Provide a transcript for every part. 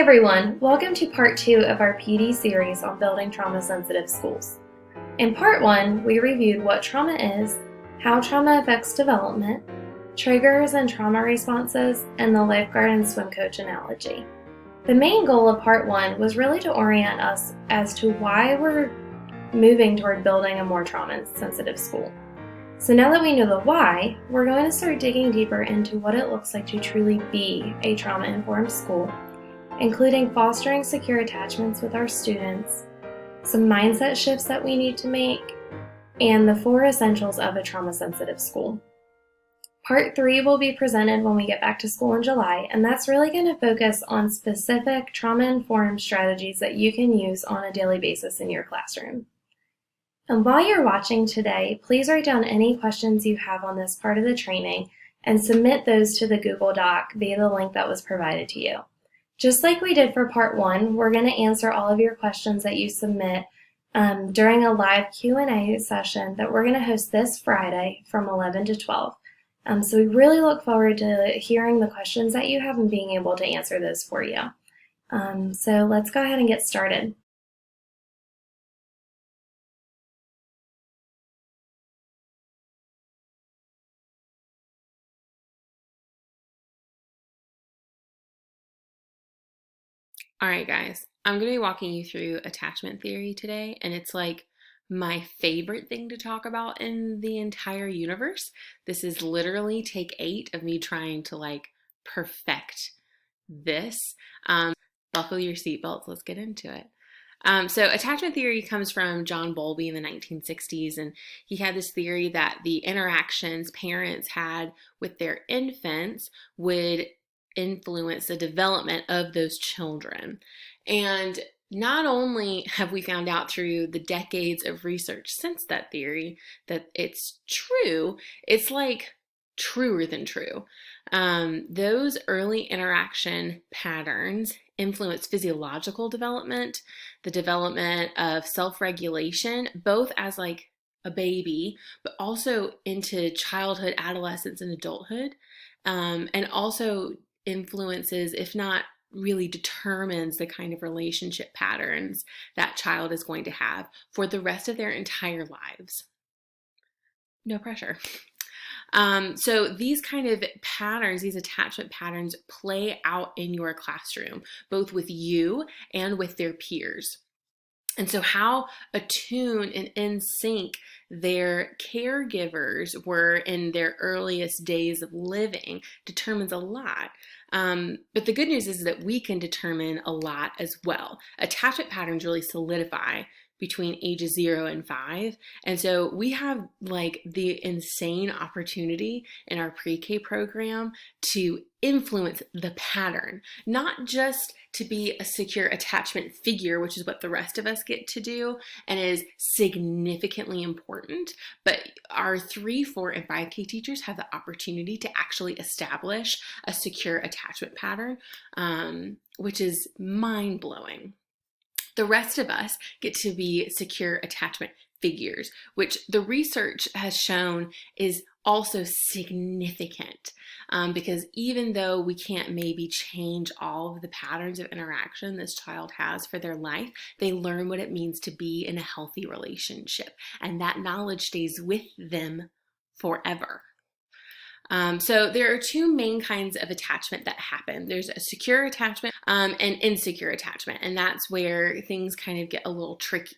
everyone, welcome to part 2 of our PD series on building trauma-sensitive schools. In part 1, we reviewed what trauma is, how trauma affects development, triggers and trauma responses, and the lifeguard and swim coach analogy. The main goal of part 1 was really to orient us as to why we're moving toward building a more trauma-sensitive school. So now that we know the why, we're going to start digging deeper into what it looks like to truly be a trauma-informed school, including fostering secure attachments with our students, some mindset shifts that we need to make, and the 4 essentials of a trauma-sensitive school. Part 3 will be presented when we get back to school in July, and that's really going to focus on specific trauma-informed strategies that you can use on a daily basis in your classroom. And while you're watching today, please write down any questions you have on this part of the training and submit those to the Google Doc via the link that was provided to you. Just like we did for part 1, we're going to answer all of your questions that you submit during a live Q&A session that we're going to host this Friday from 11 to 12. So we really look forward to hearing the questions that you have and being able to answer those for you. So let's go ahead and get started. All right, guys, I'm going to be walking you through attachment theory today, and it's like my favorite thing to talk about in the entire universe. This is literally take 8 of me trying to perfect this. Buckle your seatbelts, let's get into it. So attachment theory comes from John Bowlby in the 1960s, and he had this theory that the interactions parents had with their infants would influence the development of those children. And not only have we found out through the decades of research since that theory that it's true, it's like truer than true. Those early interaction patterns influence physiological development, the development of self-regulation, both as like a baby, but also into childhood, adolescence, and adulthood, and also influences, if not really determines, the kind of relationship patterns that child is going to have for the rest of their entire lives. No pressure. So these kind of patterns, these attachment patterns, play out in your classroom, both with you and with their peers. And so how attuned and in sync their caregivers were in their earliest days of living determines a lot. But the good news is that we can determine a lot as well. Attachment patterns really solidify between ages 0 and 5. And so we have like the insane opportunity in our pre-K program to influence the pattern, not just to be a secure attachment figure, which is what the rest of us get to do and is significantly important, but our 3, 4, and 5K teachers have the opportunity to actually establish a secure attachment pattern, which is mind-blowing. The rest of us get to be secure attachment figures, which the research has shown is also significant, because even though we can't maybe change all of the patterns of interaction this child has for their life, they learn what it means to be in a healthy relationship, and that knowledge stays with them forever. So there are 2 main kinds of attachment that happen. There's a secure attachment and insecure attachment, and that's where things kind of get a little tricky.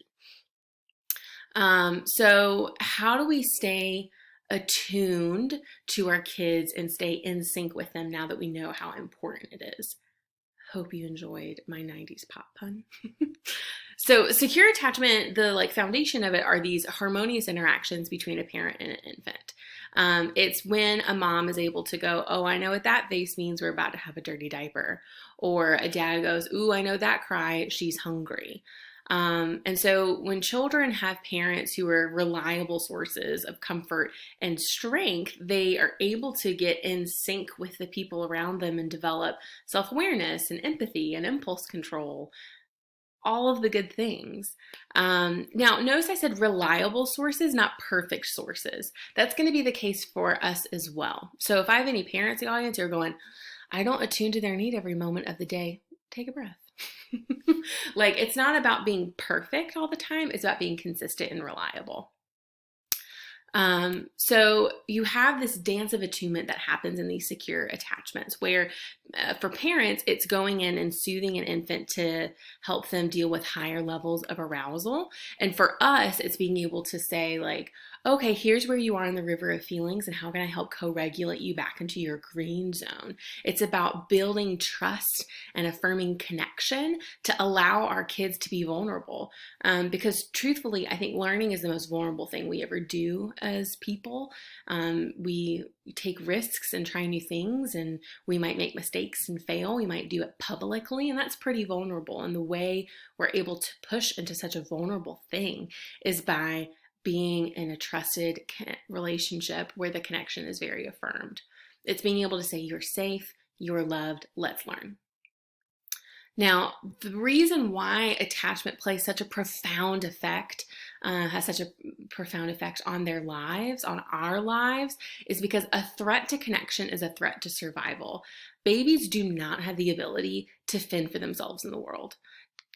So how do we stay attuned to our kids and stay in sync with them now that we know how important it is? Hope you enjoyed my 90s pop pun. So secure attachment, the foundation of it are these harmonious interactions between a parent and an infant. It's when a mom is able to go, oh, I know what that face means, we're about to have a dirty diaper. Or a dad goes, ooh, I know that cry, she's hungry. And so when children have parents who are reliable sources of comfort and strength, they are able to get in sync with the people around them and develop self-awareness and empathy and impulse control, all of the good things. Now, notice I said reliable sources, not perfect sources. That's going to be the case for us as well. So if I have any parents in the audience who are going, I don't attune to their need every moment of the day, take a breath. Like, it's not about being perfect all the time, it's about being consistent and reliable. So you have this dance of attunement that happens in these secure attachments where for parents, it's going in and soothing an infant to help them deal with higher levels of arousal. And for us, it's being able to say like, okay, here's where you are in the river of feelings and how can I help co-regulate you back into your green zone? It's about building trust and affirming connection to allow our kids to be vulnerable. Because truthfully, I think learning is the most vulnerable thing we ever do as people. We take risks and try new things, and we might make mistakes and fail. We might do it publicly, and that's pretty vulnerable. And the way we're able to push into such a vulnerable thing is by being in a trusted relationship where the connection is very affirmed. It's being able to say, you're safe, you're loved, let's learn. Now, the reason why attachment plays such a profound effect, has such a profound effect on their lives, on our lives, is because a threat to connection is a threat to survival. Babies do not have the ability to fend for themselves in the world.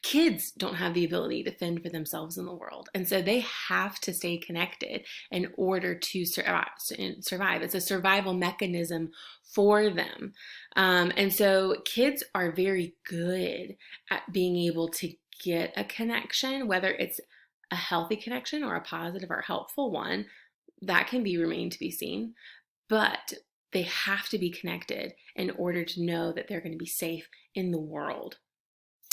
Kids don't have the ability to fend for themselves in the world. And so they have to stay connected in order to survive. It's a survival mechanism for them. And so kids are very good at being able to get a connection, whether it's a healthy connection or a positive or helpful one. That can be remain to be seen. But they have to be connected in order to know that they're going to be safe in the world.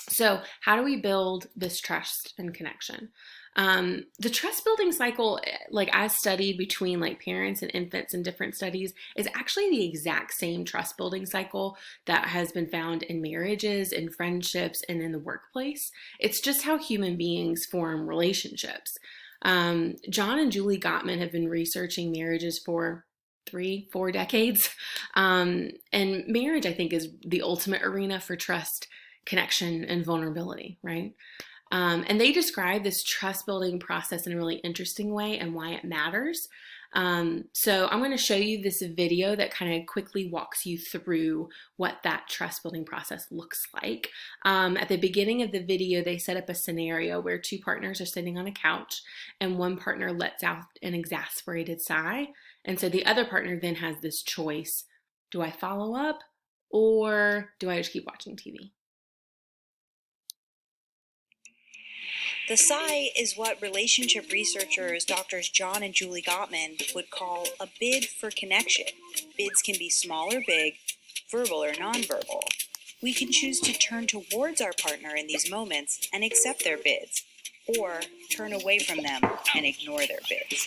So how do we build this trust and connection? The trust building cycle, like as studied between like parents and infants in different studies, is actually the exact same trust building cycle that has been found in marriages, in friendships, and in the workplace. It's just how human beings form relationships. John and Julie Gottman have been researching marriages for 3-4 decades. And marriage, I think, is the ultimate arena for trust, connection, and vulnerability, right? And they describe this trust building process in a really interesting way and why it matters. So I'm going to show you this video that kind of quickly walks you through what that trust building process looks like. At the beginning of the video, they set up a scenario where two partners are sitting on a couch and one partner lets out an exasperated sigh. And so the other partner then has this choice: do I follow up or do I just keep watching TV? The sigh is what relationship researchers Drs. John and Julie Gottman would call a bid for connection. Bids can be small or big, verbal or nonverbal. We can choose to turn towards our partner in these moments and accept their bids, or turn away from them and ignore their bids.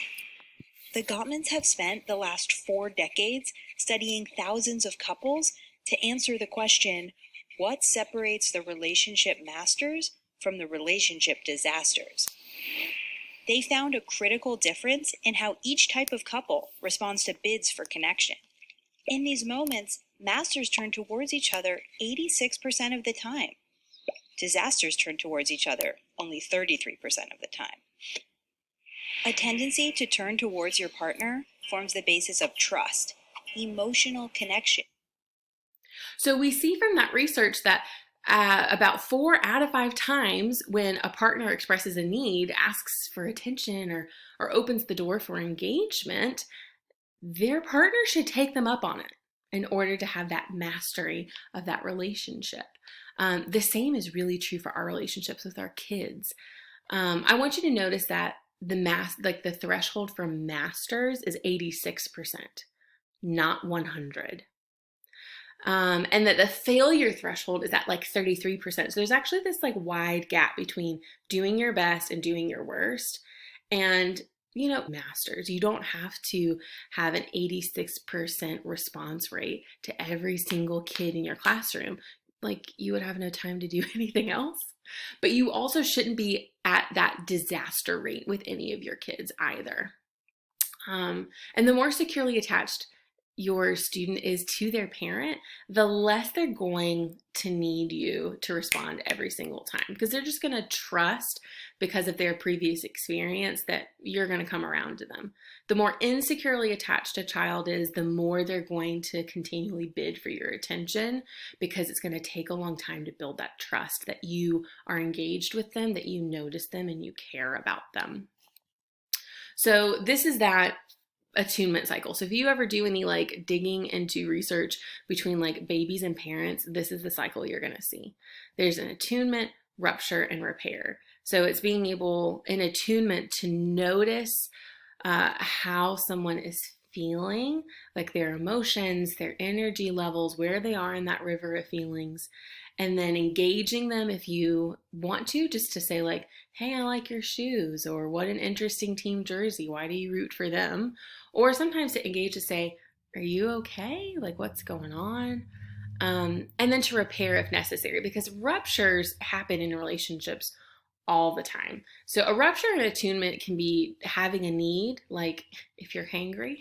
The Gottmans have spent the last 4 decades studying thousands of couples to answer the question, what separates the relationship masters from the relationship disasters? They found a critical difference in how each type of couple responds to bids for connection. In these moments, masters turn towards each other 86% of the time. Disasters turn towards each other only 33% of the time. A tendency to turn towards your partner forms the basis of trust, emotional connection. So we see from that research that about 4 out of 5 times when a partner expresses a need, asks for attention, or opens the door for engagement, their partner should take them up on it in order to have that mastery of that relationship. The same is really true for our relationships with our kids. I want you to notice that the threshold for masters is 86%, not 100. And that the failure threshold is at like 33%. So there's actually this like wide gap between doing your best and doing your worst. And, masters, you don't have to have an 86% response rate to every single kid in your classroom. Like, you would have no time to do anything else. But you also shouldn't be at that disaster rate with any of your kids either. And the more securely attached your student is to their parent, the less they're going to need you to respond every single time, because they're just going to trust, because of their previous experience, that you're going to come around to them. The more insecurely attached a child is, the more they're going to continually bid for your attention, because it's going to take a long time to build that trust that you are engaged with them, that you notice them, and you care about them. So this is that attunement cycle. So if you ever do any like digging into research between like babies and parents, this is the cycle you're going to see. There's an attunement, rupture, and repair. So it's being able in attunement to notice how someone is feeling, like their emotions, their energy levels, where they are in that river of feelings, and then engaging them if you want to, just to say like, hey, I like your shoes, or what an interesting team jersey, why do you root for them? Or sometimes to engage to say, are you okay? Like, what's going on? And then to repair if necessary, because ruptures happen in relationships all the time. So a rupture in attunement can be having a need, like if you're hangry,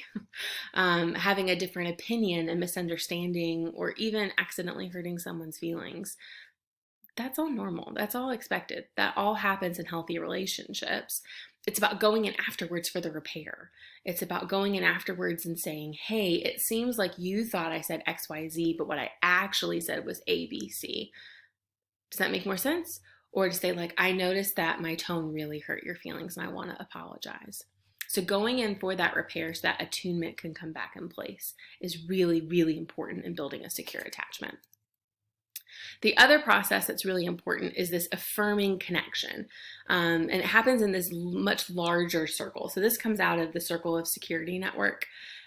having a different opinion, a misunderstanding, or even accidentally hurting someone's feelings. That's all normal. That's all expected. That all happens in healthy relationships. It's about going in afterwards for the repair. It's about going in afterwards and saying, hey, it seems like you thought I said XYZ, but what I actually said was ABC. Does that make more sense? Or to say like, I noticed that my tone really hurt your feelings and I want to apologize. So going in for that repair so that attunement can come back in place is really, really important in building a secure attachment. The other process that's really important is this affirming connection. And it happens in this much larger circle. So this comes out of the Circle of Security Network.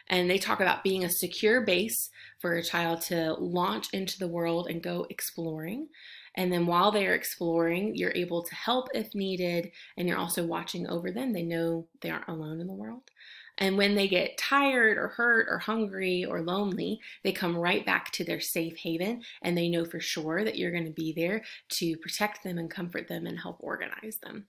And they talk about being a secure base for a child to launch into the world and go exploring. And then while they are exploring, you're able to help if needed, and you're also watching over them. They know they aren't alone in the world. And when they get tired or hurt or hungry or lonely, they come right back to their safe haven, and they know for sure that you're going to be there to protect them and comfort them and help organize them.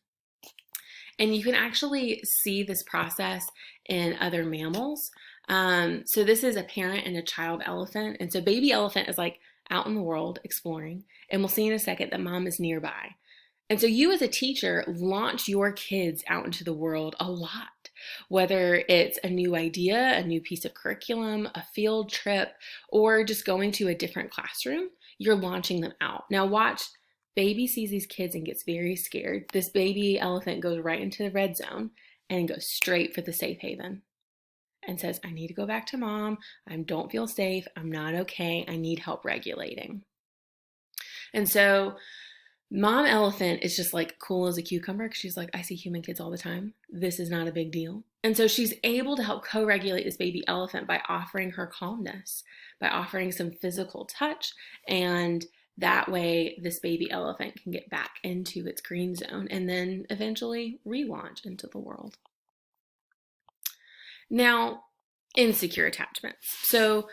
And you can actually see this process in other mammals. So this is a parent and a child elephant. And so baby elephant is like out in the world exploring, and we'll see in a second that mom is nearby. And so you as a teacher launch your kids out into the world a lot, whether it's a new idea, a new piece of curriculum, a field trip, or just going to a different classroom, you're launching them out. Now watch, baby sees these kids and gets very scared. This baby elephant goes right into the red zone and goes straight for the safe haven and says, I need to go back to mom. I don't feel safe. I'm not okay. I need help regulating. And so mom elephant is just like cool as a cucumber, because she's like, I see human kids all the time. This is not a big deal. And so she's able to help co-regulate this baby elephant by offering her calmness, by offering some physical touch. And that way this baby elephant can get back into its green zone and then eventually relaunch into the world. Now, insecure attachments. So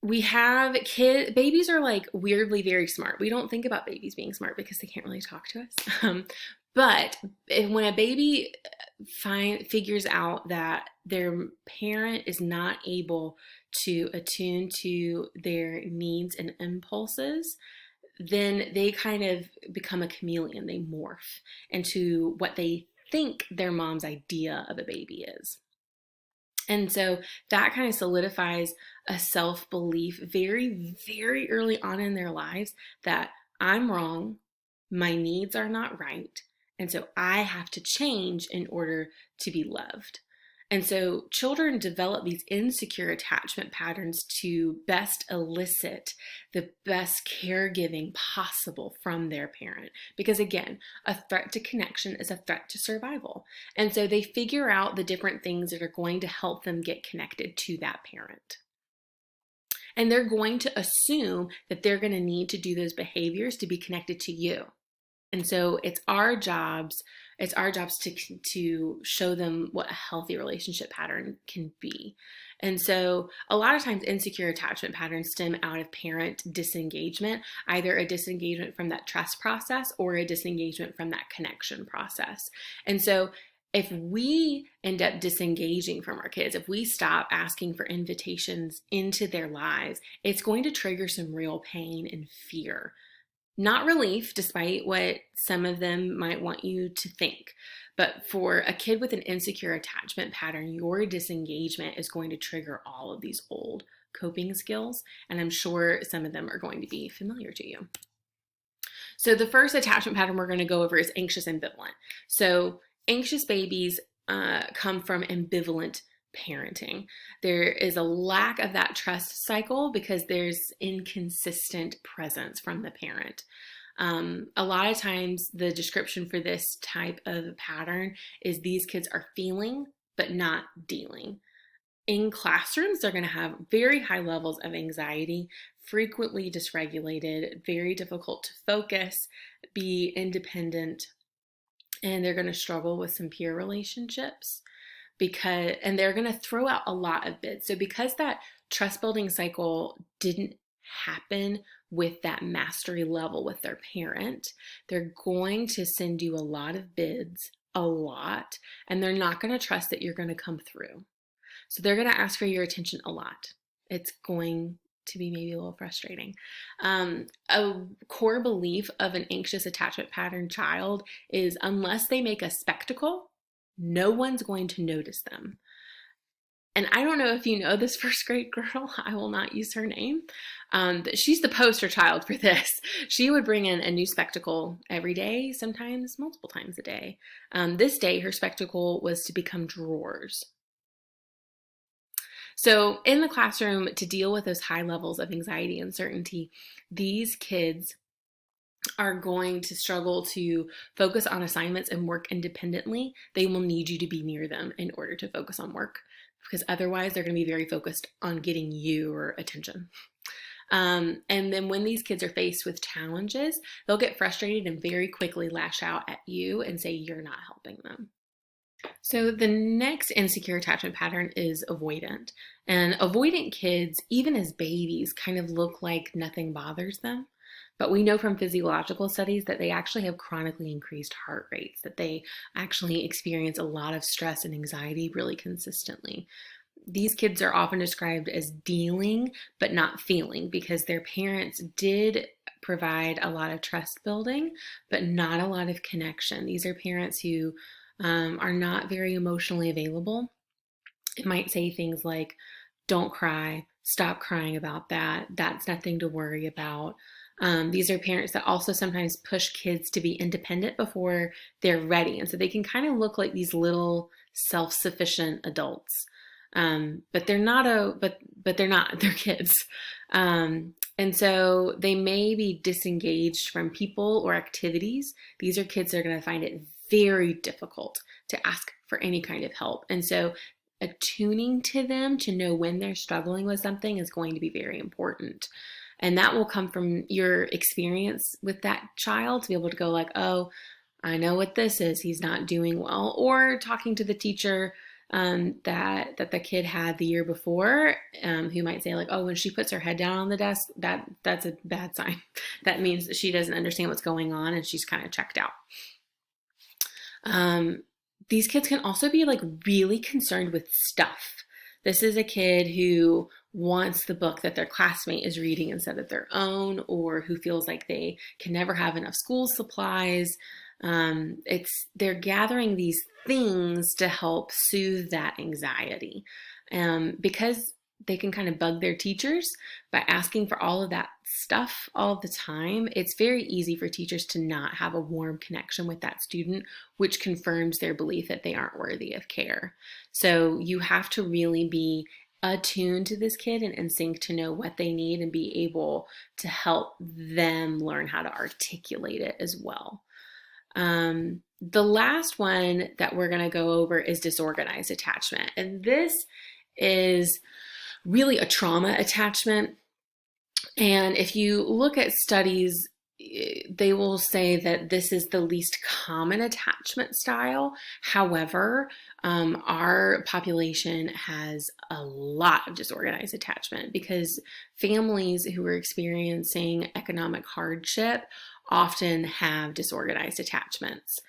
we have babies are like weirdly very smart. We don't think about babies being smart because they can't really talk to us. But when a baby figures out that their parent is not able to attune to their needs and impulses, then they kind of become a chameleon. They morph into what they think their mom's idea of a baby is. And so that kind of solidifies a self-belief very, very early on in their lives that I'm wrong, my needs are not right, and so I have to change in order to be loved. And so children develop these insecure attachment patterns to best elicit the best caregiving possible from their parent. Because again, a threat to connection is a threat to survival. And so they figure out the different things that are going to help them get connected to that parent. And they're going to assume that they're going to need to do those behaviors to be connected to you. And so it's our jobs to show them what a healthy relationship pattern can be. And so a lot of times insecure attachment patterns stem out of parent disengagement, either a disengagement from that trust process or a disengagement from that connection process. And so if we end up disengaging from our kids, if we stop asking for invitations into their lives, it's going to trigger some real pain and fear. Not relief, despite what some of them might want you to think. But for a kid with an insecure attachment pattern, your disengagement is going to trigger all of these old coping skills. And I'm sure some of them are going to be familiar to you. So the first attachment pattern we're going to go over is anxious ambivalent. So anxious babies come from ambivalent parenting. There is a lack of that trust cycle because there's inconsistent presence from the parent. A lot of times the description for this type of pattern is these kids are feeling but not dealing. In classrooms, they're going to have very high levels of anxiety, frequently dysregulated, very difficult to focus, be independent, and they're going to struggle with some peer relationships and they're going to throw out a lot of bids. So because that trust building cycle didn't happen with that mastery level with their parent, they're going to send you a lot of bids, a lot, and they're not going to trust that you're going to come through. So they're going to ask for your attention a lot. It's going to be maybe a little frustrating. A core belief of an anxious attachment pattern child is unless they make a spectacle, no one's going to notice them. And I don't know if you know this first grade girl, I will not use her name. She's the poster child for this. She would bring in a new spectacle every day, sometimes multiple times a day. This day, her spectacle was to become drawers. So in the classroom, to deal with those high levels of anxiety and uncertainty, these kids are going to struggle to focus on assignments and work independently. They will need you to be near them in order to focus on work, because otherwise they're going to be very focused on getting your attention. And then when these kids are faced with challenges, they'll get frustrated and very quickly lash out at you and say you're not helping them. So the next insecure attachment pattern is avoidant. And avoidant kids, even as babies, kind of look like nothing bothers them. But we know from physiological studies that they actually have chronically increased heart rates, that they actually experience a lot of stress and anxiety really consistently. These kids are often described as dealing but not feeling because their parents did provide a lot of trust building, but not a lot of connection. These are parents who are not very emotionally available. It might say things like, don't cry, stop crying about that, that's nothing to worry about. These are parents that also sometimes push kids to be independent before they're ready. And so they can kind of look like these little self-sufficient adults. But they're not they're kids. And so they may be disengaged from people or activities. These are kids that are going to find it very difficult to ask for any kind of help. And so attuning to them to know when they're struggling with something is going to be very important. And that will come from your experience with that child to be able to go like, oh, I know what this is. He's not doing well. Or talking to the teacher that the kid had the year before, who might say like, oh, when she puts her head down on the desk, that's a bad sign. That means that she doesn't understand what's going on and she's kind of checked out. These kids can also be like really concerned with stuff. This is a kid who wants the book that their classmate is reading instead of their own, or who feels like they can never have enough school supplies. They're gathering these things to help soothe that anxiety, because they can kind of bug their teachers by asking for all of that stuff all the time. It's very easy for teachers to not have a warm connection with that student, which confirms their belief that they aren't worthy of care. So you have to really be attuned to this kid and in sync to know what they need and be able to help them learn how to articulate it as well. The last one that we're going to go over is disorganized attachment. And this is really a trauma attachment. And if you look at studies, they will say that this is the least common attachment style. However, our population has a lot of disorganized attachment because families who are experiencing economic hardship often have disorganized attachments.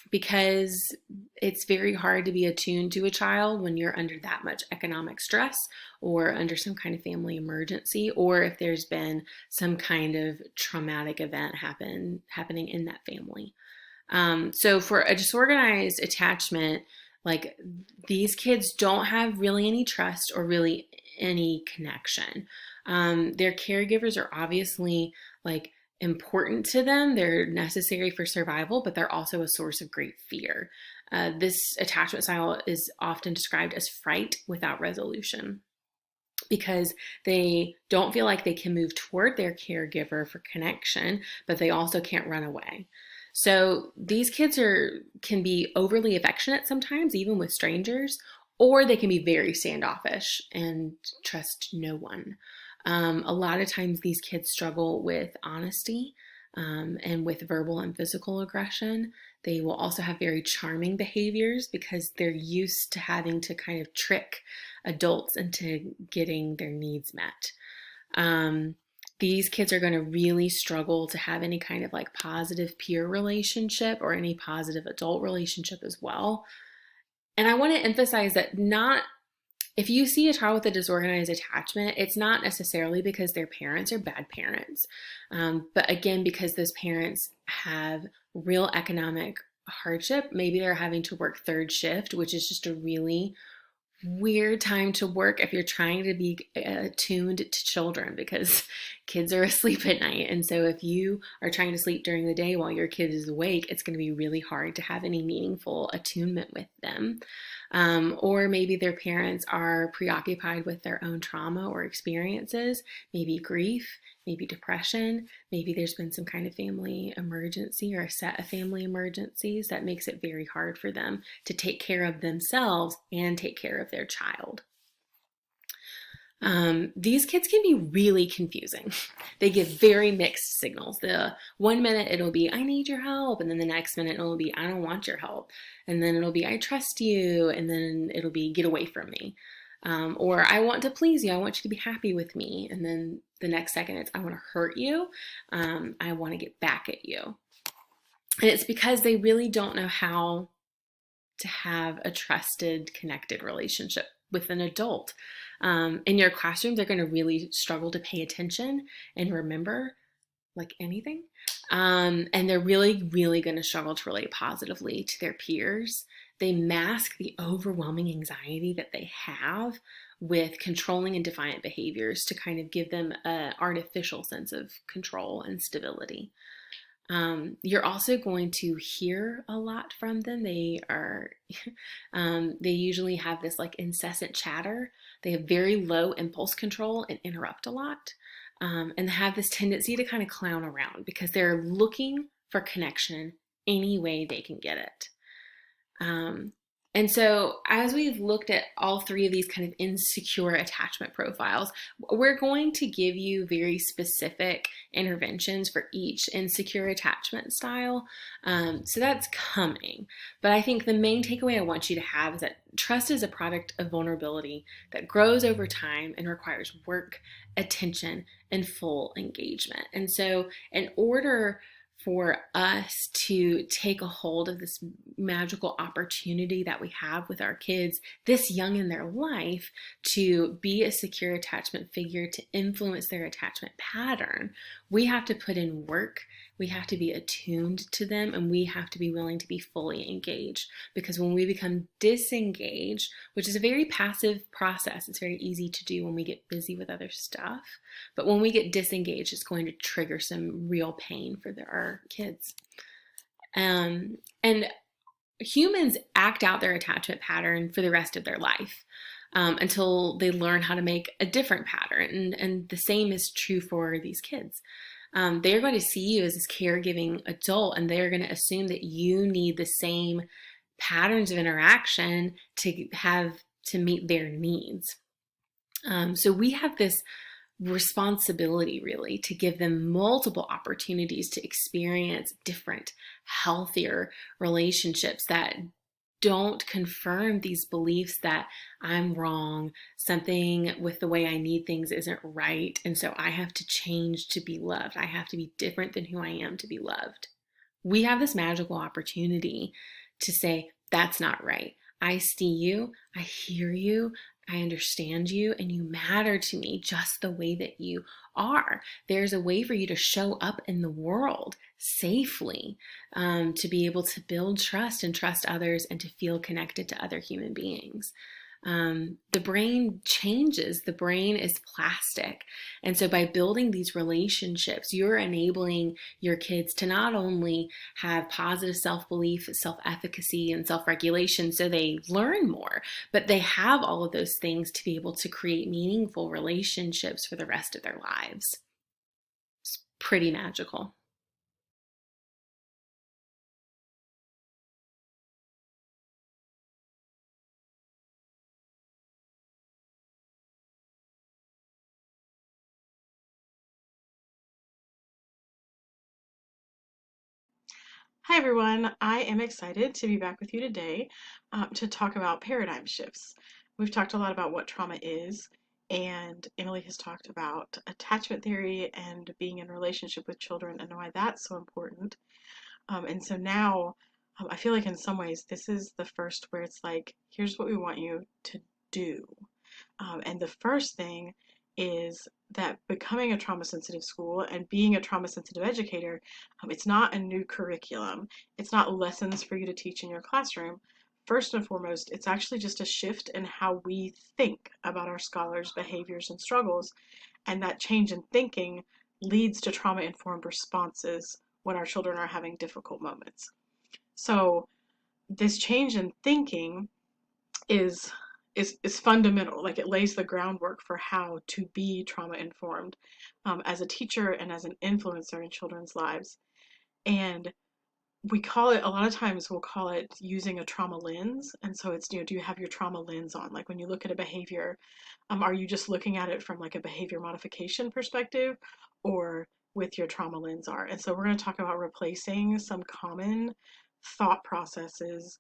because it's very hard to be attuned to a child when you're under that much economic stress or under some kind of family emergency, or if there's been some kind of traumatic event happening in that family. So for a disorganized attachment, like these kids don't have really any trust or really any connection. Their caregivers are obviously like important to them. They're necessary for survival, but they're also a source of great fear. This attachment style is often described as fright without resolution because they don't feel like they can move toward their caregiver for connection, but they also can't run away. So these kids can be overly affectionate sometimes, even with strangers, or they can be very standoffish and trust no one. A lot of times these kids struggle with honesty and with verbal and physical aggression. They will also have very charming behaviors because they're used to having to kind of trick adults into getting their needs met. These kids are going to really struggle to have any kind of like positive peer relationship or any positive adult relationship as well. And I want to emphasize that if you see a child with a disorganized attachment, it's not necessarily because their parents are bad parents, but again, because those parents have real economic hardship. Maybe they're having to work third shift, which is just a really weird time to work if you're trying to be attuned to children because kids are asleep at night. And so if you are trying to sleep during the day while your kid is awake, it's going to be really hard to have any meaningful attunement with them. Or maybe their parents are preoccupied with their own trauma or experiences, maybe grief, maybe depression, maybe there's been some kind of family emergency or a set of family emergencies that makes it very hard for them to take care of themselves and take care of their child. These kids can be really confusing. They give very mixed signals. The 1 minute it'll be, I need your help. And then the next minute it'll be, I don't want your help. And then it'll be, I trust you. And then it'll be, get away from me. Or I want to please you. I want you to be happy with me. And then the next second it's, I want to hurt you. I want to get back at you. And it's because they really don't know how to have a trusted, connected relationship with an adult. In your classroom, they're going to really struggle to pay attention and remember like anything. And they're really, really going to struggle to relate positively to their peers. They mask the overwhelming anxiety that they have with controlling and defiant behaviors to kind of give them an artificial sense of control and stability. You're also going to hear a lot from them. They usually have this like incessant chatter. They have very low impulse control and interrupt a lot. And have this tendency to kind of clown around because they're looking for connection any way they can get it. And so as we've looked at all three of these kind of insecure attachment profiles, we're going to give you very specific interventions for each insecure attachment style. So that's coming. But I think the main takeaway I want you to have is that trust is a product of vulnerability that grows over time and requires work, attention, and full engagement. And so in order for us to take a hold of this magical opportunity that we have with our kids this young in their life to be a secure attachment figure, to influence their attachment pattern, we have to put in work, we have to be attuned to them, and we have to be willing to be fully engaged. Because when we become disengaged, which is a very passive process, it's very easy to do when we get busy with other stuff, but when we get disengaged, it's going to trigger some real pain for our kids. And humans act out their attachment pattern for the rest of their life until they learn how to make a different pattern. And the same is true for these kids. They're going to see you as this caregiving adult, and they're going to assume that you need the same patterns of interaction to meet their needs. So we have this responsibility really to give them multiple opportunities to experience different, healthier relationships that don't confirm these beliefs that I'm wrong, something with the way I need things isn't right, and so I have to change to be loved. I have to be different than who I am to be loved. we have this magical opportunity to say, that's not right. I see you, I hear you, I understand you, and you matter to me just the way that you are. There's a way for you to show up in the world safely, to be able to build trust and trust others and to feel connected to other human beings. The brain changes. The brain is plastic. And so by building these relationships, you're enabling your kids to not only have positive self-belief, self-efficacy, and self-regulation so they learn more, but they have all of those things to be able to create meaningful relationships for the rest of their lives. It's pretty magical. Hi everyone, I am excited to be back with you today to talk about paradigm shifts. We've talked a lot about what trauma is, and Emily has talked about attachment theory and being in relationship with children and why that's so important. And so now I feel like in some ways this is the first where it's like, here's what we want you to do. And the first thing is that becoming a trauma sensitive school and being a trauma sensitive educator, it's not a new curriculum. It's not lessons for you to teach in your classroom. First and foremost, it's actually just a shift in how we think about our scholars' behaviors and struggles. And that change in thinking leads to trauma informed responses when our children are having difficult moments. So, this change in thinking is is fundamental. Like, it lays the groundwork for how to be trauma informed as a teacher and as an influencer in children's lives. And we call it, a lot of times we'll call it using a trauma lens. And so it's, do you have your trauma lens on? Like, when you look at a behavior, are you just looking at it from like a behavior modification perspective, or with your trauma lens are? And so we're going to talk about replacing some common thought processes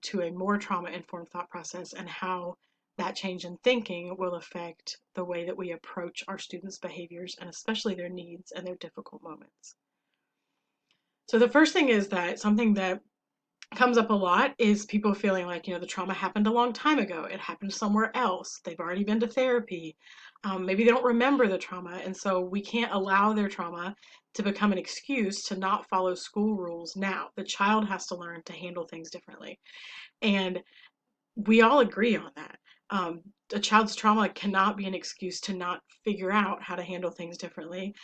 to a more trauma-informed thought process, and how that change in thinking will affect the way that we approach our students' behaviors, and especially their needs and their difficult moments. So the first thing is that something that comes up a lot is people feeling like, the trauma happened a long time ago. It happened somewhere else. They've already been to therapy. Maybe they don't remember the trauma. And so we can't allow their trauma to become an excuse to not follow school rules now. The child has to learn to handle things differently. And we all agree on that. A child's trauma cannot be an excuse to not figure out how to handle things differently.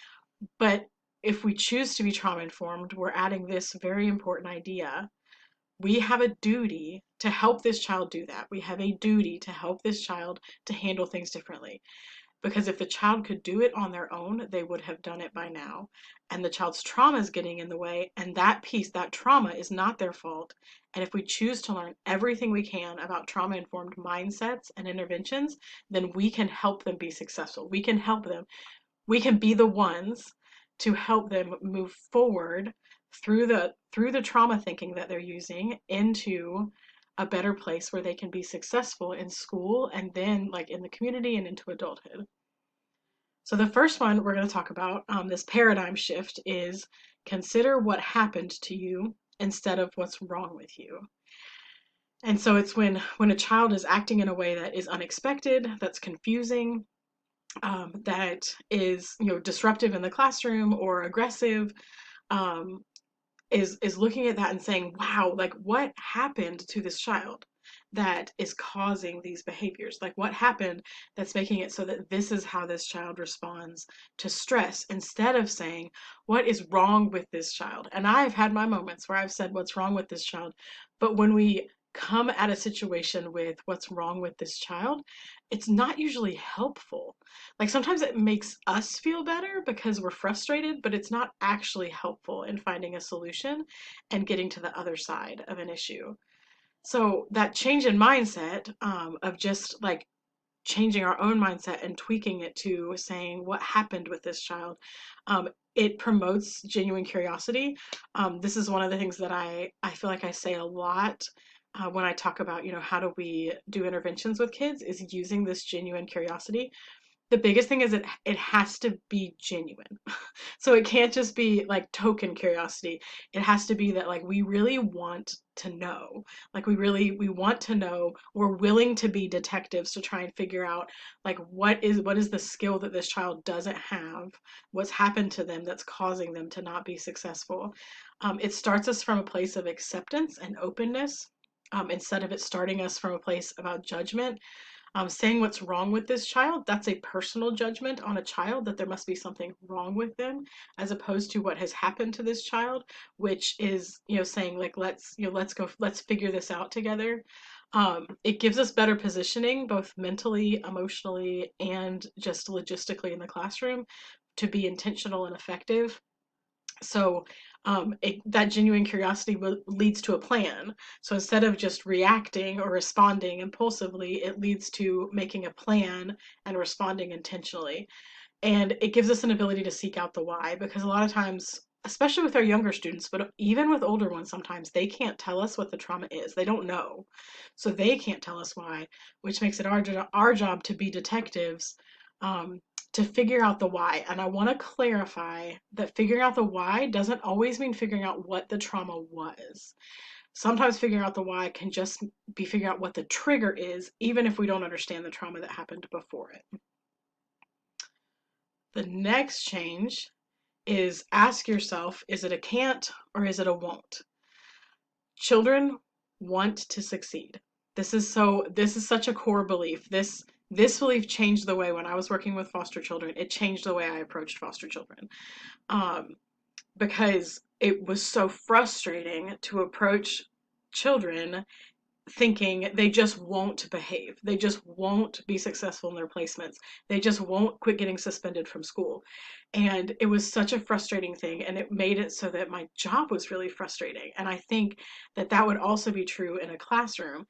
But if we choose to be trauma informed, we're adding this very important idea. We have a duty to help this child do that. We have a duty to help this child to handle things differently. Because if the child could do it on their own, they would have done it by now. And the child's trauma is getting in the way, and that piece, that trauma, is not their fault. And if we choose to learn everything we can about trauma-informed mindsets and interventions, then we can help them be successful. We can help them. We can be the ones to help them move forward through the trauma thinking that they're using into a better place where they can be successful in school, and then like in the community and into adulthood. So the first one we're going to talk about, this paradigm shift, is consider what happened to you instead of what's wrong with you. And so it's when a child is acting in a way that is unexpected, that's confusing, that is disruptive in the classroom or aggressive, um, is looking at that and saying, wow, like, what happened to this child that is causing these behaviors? Like, what happened that's making it so that this is how this child responds to stress, instead of saying, what is wrong with this child? And I've had my moments where I've said, what's wrong with this child? But when we come at a situation with what's wrong with this child, it's not usually helpful. Like, sometimes it makes us feel better because we're frustrated, but it's not actually helpful in finding a solution and getting to the other side of an issue. So that change in mindset, of just like changing our own mindset and tweaking it to saying what happened with this child, it promotes genuine curiosity. This is one of the things that I feel like I say a lot when I talk about, how do we do interventions with kids, is using this genuine curiosity. The biggest thing is it has to be genuine. So it can't just be like token curiosity. It has to be that like we really want to know. Like we want to know. We're willing to be detectives to try and figure out like what is the skill that this child doesn't have? What's happened to them that's causing them to not be successful? It starts us from a place of acceptance and openness. Instead of it starting us from a place about judgment, saying what's wrong with this child, that's a personal judgment on a child that there must be something wrong with them, as opposed to what has happened to this child, which is, saying like, let's go, let's figure this out together. It gives us better positioning, both mentally, emotionally, and just logistically in the classroom to be intentional and effective. So that genuine curiosity leads to a plan. So instead of just reacting or responding impulsively, it leads to making a plan and responding intentionally. And it gives us an ability to seek out the why, because a lot of times, especially with our younger students, but even with older ones, sometimes they can't tell us what the trauma is. They don't know. So they can't tell us why, which makes it our job to be detectives, um, to figure out the why. And I want to clarify that figuring out the why doesn't always mean figuring out what the trauma was. Sometimes figuring out the why can just be figuring out what the trigger is, even if we don't understand the trauma that happened before it. The next change is ask yourself, is it a can't or is it a won't? Children want to succeed. This is such a core belief. This belief changed the way when I was working with foster children, it changed the way I approached foster children. Um, because it was so frustrating to approach children thinking they just won't behave. They just won't be successful in their placements. They just won't quit getting suspended from school. And it was such a frustrating thing. And it made it so that my job was really frustrating. And I think that that would also be true in a classroom.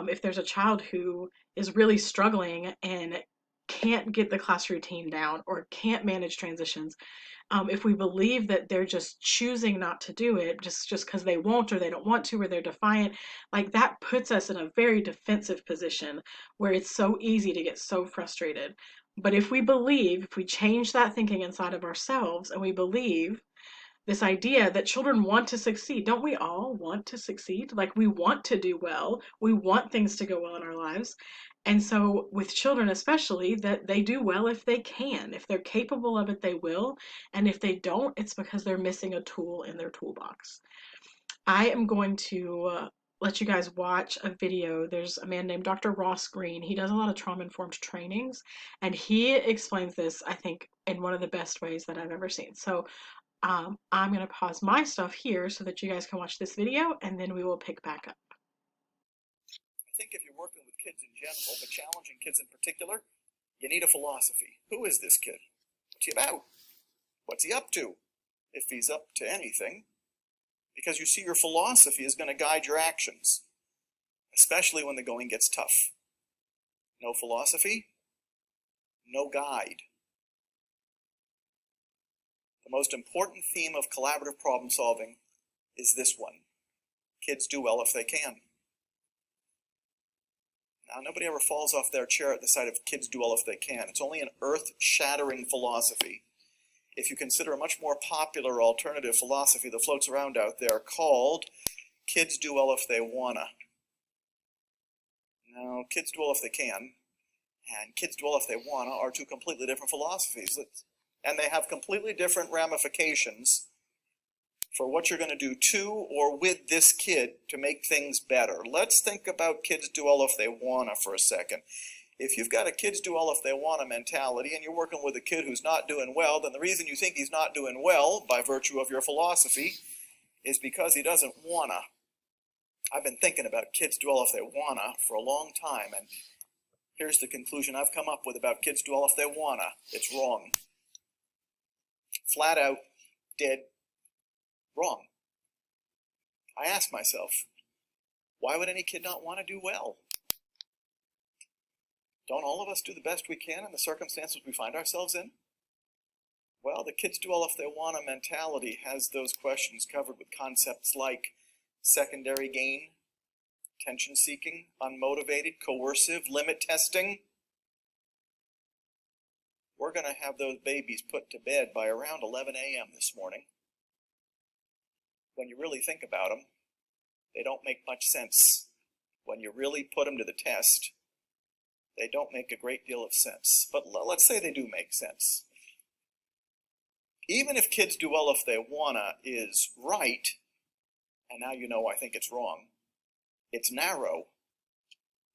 If there's a child who is really struggling and can't get the class routine down or can't manage transitions, if we believe that they're just choosing not to do it just because they won't or they don't want to or they're defiant, like that puts us in a very defensive position where it's so easy to get so frustrated. But if we change that thinking inside of ourselves and we believe this idea that children want to succeed. Don't we all want to succeed? Like we want to do well. We want things to go well in our lives. And so with children especially, that they do well if they can. If they're capable of it, they will. And if they don't, it's because they're missing a tool in their toolbox. I am going to let you guys watch a video. There's a man named Dr. Ross Green. He does a lot of trauma-informed trainings, and he explains this, I think, in one of the best ways that I've ever seen. So I'm going to pause my stuff here so that you guys can watch this video, and then we will pick back up. I think if you're working with kids in general, but challenging kids in particular, you need a philosophy. Who is this kid? What's he about? What's he up to? If he's up to anything. Because you see, your philosophy is going to guide your actions, especially when the going gets tough. No philosophy, no guide. The most important theme of collaborative problem solving is this one. Kids do well if they can. Now, nobody ever falls off their chair at the sight of kids do well if they can. It's only an earth-shattering philosophy. If you consider a much more popular alternative philosophy that floats around out there called kids do well if they wanna. Now, kids do well if they can, and kids do well if they wanna are two completely different philosophies. And they have completely different ramifications for what you're going to do to or with this kid to make things better. Let's think about kids do well if they wanna for a second. If you've got a kids do well if they wanna mentality and you're working with a kid who's not doing well, then the reason you think he's not doing well by virtue of your philosophy is because he doesn't wanna. I've been thinking about kids do well if they wanna for a long time, and here's the conclusion I've come up with about kids do well if they wanna. It's wrong. Flat out, dead wrong. I ask myself, why would any kid not want to do well? Don't all of us do the best we can in the circumstances we find ourselves in? Well, the kids do well if they wanna mentality has those questions covered with concepts like secondary gain, attention seeking, unmotivated, coercive, limit testing. we're going to have those babies put to bed by around 11 a.m. this morning. When you really think about them, they don't make much sense. When you really put them to the test, they don't make a great deal of sense. But let's say they do make sense. Even if kids do well if they wanna is right, and now you know I think it's wrong, it's narrow.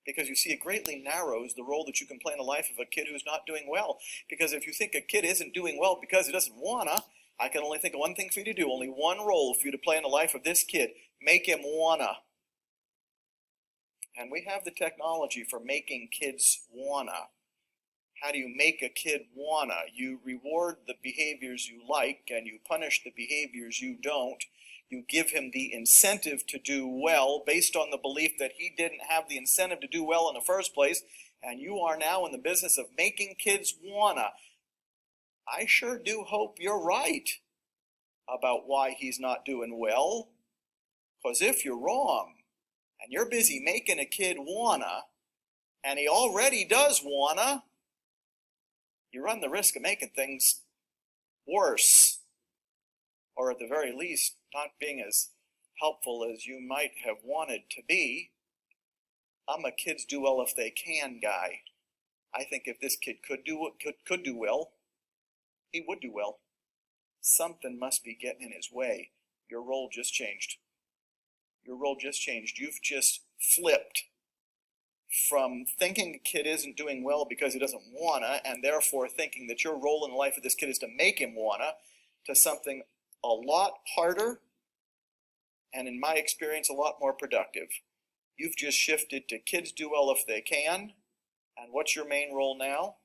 Because you see, it greatly narrows the role that you can play in the life of a kid who's not doing well. Because if you think a kid isn't doing well because he doesn't wanna, I can only think of one thing for you to do, only one role for you to play in the life of this kid. Make him wanna. And we have the technology for making kids wanna. How do you make a kid wanna? You reward the behaviors you like and you punish the behaviors you don't. You give him the incentive to do well based on the belief that he didn't have the incentive to do well in the first place, and you are now in the business of making kids wanna. I sure do hope you're right about why he's not doing well, because if you're wrong, and you're busy making a kid wanna, and he already does wanna, you run the risk of making things worse, or at the very least, not being as helpful as you might have wanted to be. I'm a kids do well if they can guy. I think if this kid could do well, he would do well. Something must be getting in his way. Your role just changed. Your role just changed. You've just flipped from thinking a kid isn't doing well because he doesn't wanna, and therefore thinking that your role in the life of this kid is to make him wanna, to something a lot harder, and in my experience, a lot more productive. You've just shifted to kids do well if they can, and what's your main role now?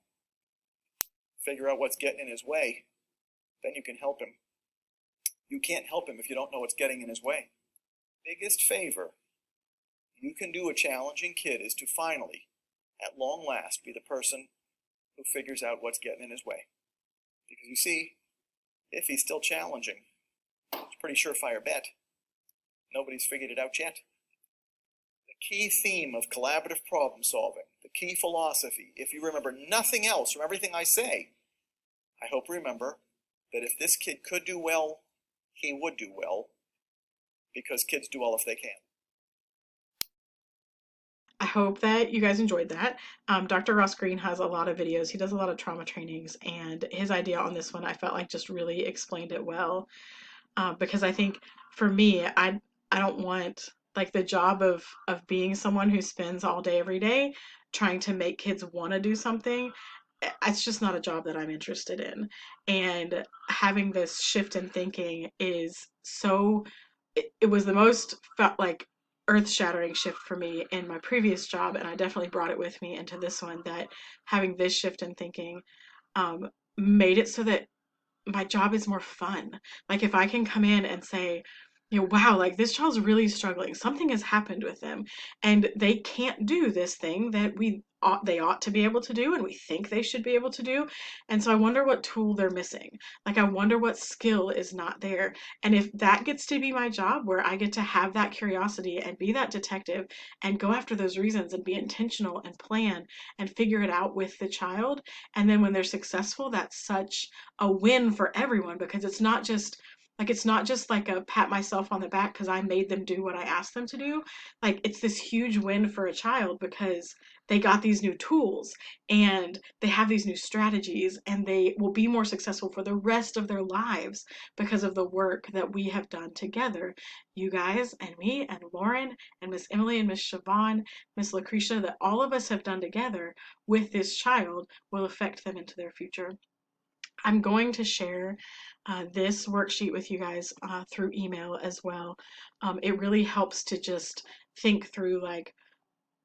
Figure out what's getting in his way. Then you can help him. You can't help him if you don't know what's getting in his way. Biggest favor you can do a challenging kid is to finally, at long last, be the person who figures out what's getting in his way. Because you see, if he's still challenging, it's a pretty surefire bet. Nobody's figured it out yet. The key theme of collaborative problem solving, the key philosophy, if you remember nothing else from everything I say, I hope you remember that if this kid could do well, he would do well, because kids do well if they can. I hope that you guys enjoyed that. Dr. Ross Green has a lot of videos. He does a lot of trauma trainings, and his idea on this one, I felt like just really explained it well. Because I think for me, I don't want like the job of being someone who spends all day every day trying to make kids want to do something. It's just not a job that I'm interested in. And having this shift in thinking is so, it was the most felt like earth-shattering shift for me in my previous job, and I definitely brought it with me into this one, that having this shift in thinking made it so that my job is more fun. Like if I can come in and say, you know, wow, like this child's really struggling. Something has happened with them and they can't do this thing that they ought to be able to do and we think they should be able to do. And so I wonder what tool they're missing. Like I wonder what skill is not there. And if that gets to be my job where I get to have that curiosity and be that detective and go after those reasons and be intentional and plan and figure it out with the child, and then when they're successful, that's such a win for everyone, because it's not just like a pat myself on the back because I made them do what I asked them to do. Like it's this huge win for a child because they got these new tools and they have these new strategies and they will be more successful for the rest of their lives because of the work that we have done together. You guys and me and Lauren and Miss Emily and Miss Siobhan, Miss Lucretia, that all of us have done together with this child will affect them into their future. I'm going to share this worksheet with you guys through email as well. It really helps to just think through, like,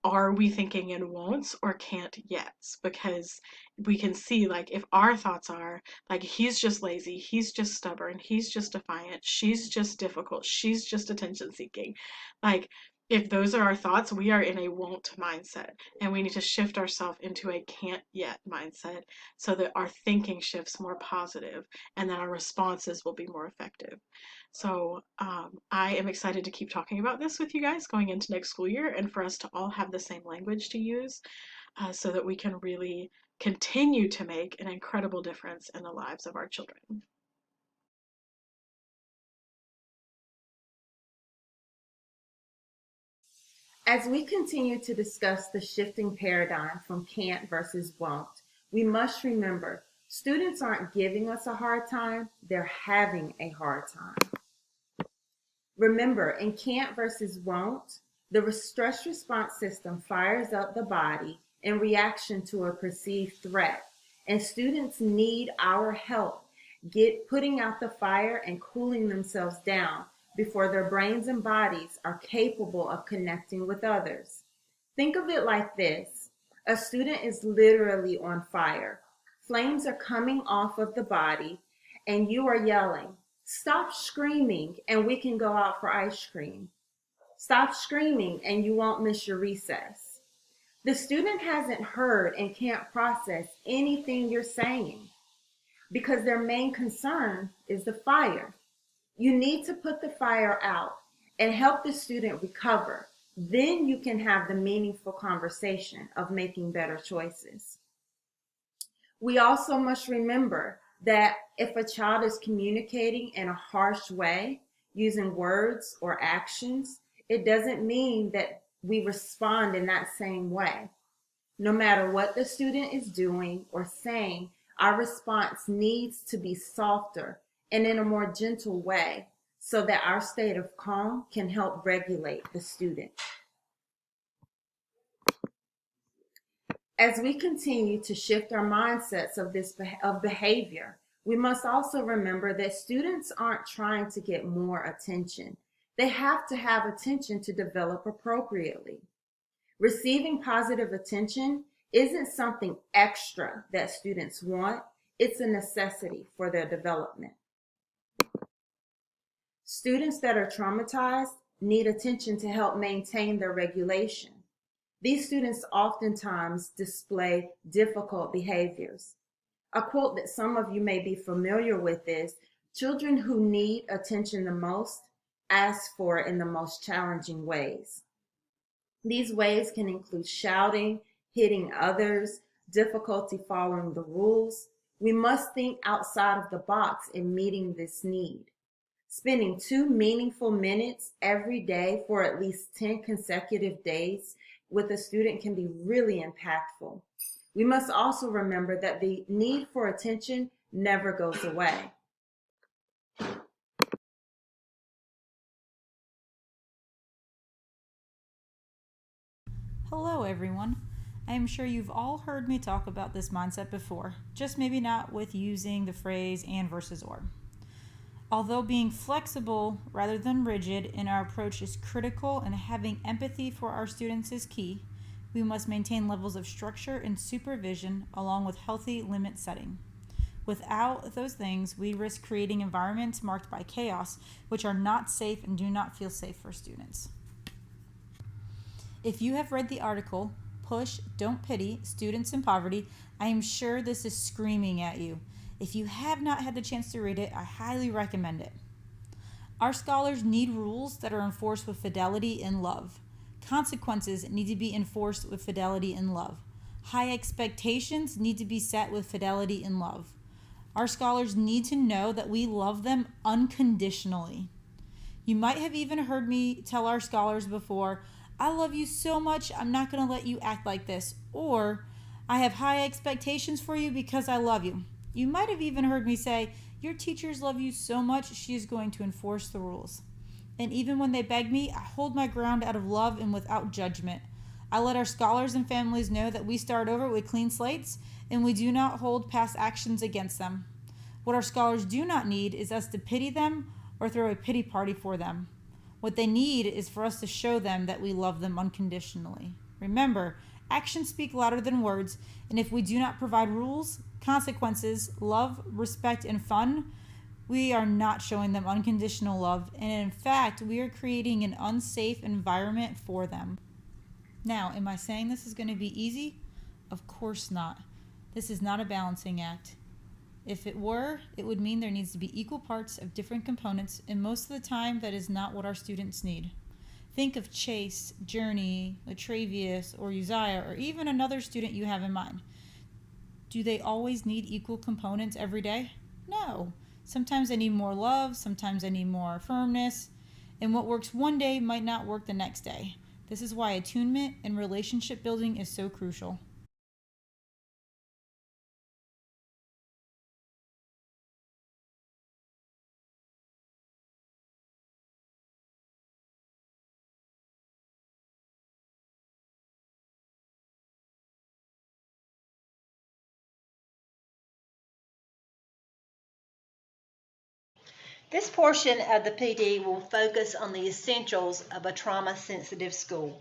are we thinking in won'ts or can't yets? Because we can see, like, if our thoughts are like, he's just lazy, he's just stubborn, he's just defiant, she's just difficult, she's just attention seeking, like, if those are our thoughts, we are in a won't mindset, and we need to shift ourselves into a can't yet mindset so that our thinking shifts more positive and then our responses will be more effective. So I am excited to keep talking about this with you guys going into next school year and for us to all have the same language to use so that we can really continue to make an incredible difference in the lives of our children. As we continue to discuss the shifting paradigm from can't versus won't, we must remember students aren't giving us a hard time, they're having a hard time. Remember, in can't versus won't, the stress response system fires up the body in reaction to a perceived threat, and students need our help putting out the fire and cooling themselves down before their brains and bodies are capable of connecting with others. Think of it like this. A student is literally on fire. Flames are coming off of the body, and you are yelling, "Stop screaming and we can go out for ice cream." Stop screaming and you won't miss your recess. The student hasn't heard and can't process anything you're saying because their main concern is the fire. You need to put the fire out and help the student recover. Then you can have the meaningful conversation of making better choices. We also must remember that if a child is communicating in a harsh way, using words or actions, it doesn't mean that we respond in that same way. No matter what the student is doing or saying, our response needs to be softer and in a more gentle way so that our state of calm can help regulate the student. As we continue to shift our mindsets of behavior, we must also remember that students aren't trying to get more attention. They have to have attention to develop appropriately. Receiving positive attention isn't something extra that students want, it's a necessity for their development. Students that are traumatized need attention to help maintain their regulation. These students oftentimes display difficult behaviors. A quote that some of you may be familiar with is, "Children who need attention the most ask for it in the most challenging ways." These ways can include shouting, hitting others, difficulty following the rules. We must think outside of the box in meeting this need. Spending 2 meaningful minutes every day for at least 10 consecutive days with a student can be really impactful. We must also remember that the need for attention never goes away. Hello everyone. I am sure you've all heard me talk about this mindset before, just maybe not with using the phrase and versus or. Although being flexible rather than rigid in our approach is critical and having empathy for our students is key, we must maintain levels of structure and supervision along with healthy limit setting. Without those things, we risk creating environments marked by chaos, which are not safe and do not feel safe for students. If you have read the article, Push, Don't Pity, Students in Poverty, I am sure this is screaming at you. If you have not had the chance to read it, I highly recommend it. Our scholars need rules that are enforced with fidelity and love. Consequences need to be enforced with fidelity and love. High expectations need to be set with fidelity and love. Our scholars need to know that we love them unconditionally. You might have even heard me tell our scholars before, "I love you so much, I'm not going to let you act like this," or "I have high expectations for you because I love you." You might have even heard me say, "Your teachers love you so much, she is going to enforce the rules." And even when they beg me, I hold my ground out of love and without judgment. I let our scholars and families know that we start over with clean slates and we do not hold past actions against them. What our scholars do not need is us to pity them or throw a pity party for them. What they need is for us to show them that we love them unconditionally. Remember, actions speak louder than words, and if we do not provide rules, consequences, love, respect, and fun, we are not showing them unconditional love, and in fact, we are creating an unsafe environment for them. Now, am I saying this is going to be easy? Of course not. This is not a balancing act. If it were, it would mean there needs to be equal parts of different components, and most of the time, that is not what our students need. Think of Chase, Journey, Latravius, or Uzziah, or even another student you have in mind. Do they always need equal components every day? No. Sometimes they need more love, sometimes they need more firmness, and what works one day might not work the next day. This is why attunement and relationship building is so crucial. This portion of the PD will focus on the essentials of a trauma-sensitive school.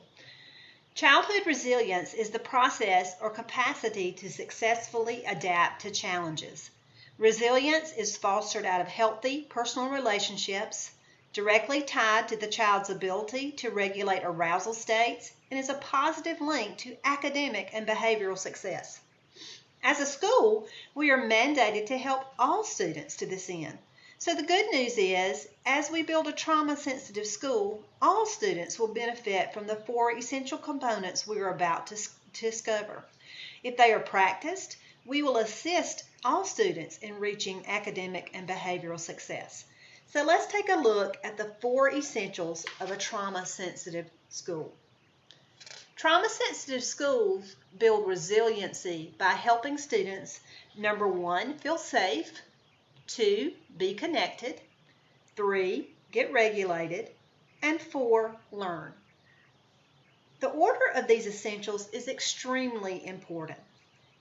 Childhood resilience is the process or capacity to successfully adapt to challenges. Resilience is fostered out of healthy personal relationships, directly tied to the child's ability to regulate arousal states, and is a positive link to academic and behavioral success. As a school, we are mandated to help all students to this end. So the good news is, as we build a trauma-sensitive school, all students will benefit from the 4 essential components we are about to discover. If they are practiced, we will assist all students in reaching academic and behavioral success. So let's take a look at the 4 essentials of a trauma-sensitive school. Trauma-sensitive schools build resiliency by helping students, number 1, feel safe, 2, be connected, 3, get regulated, and 4, learn. The order of these essentials is extremely important.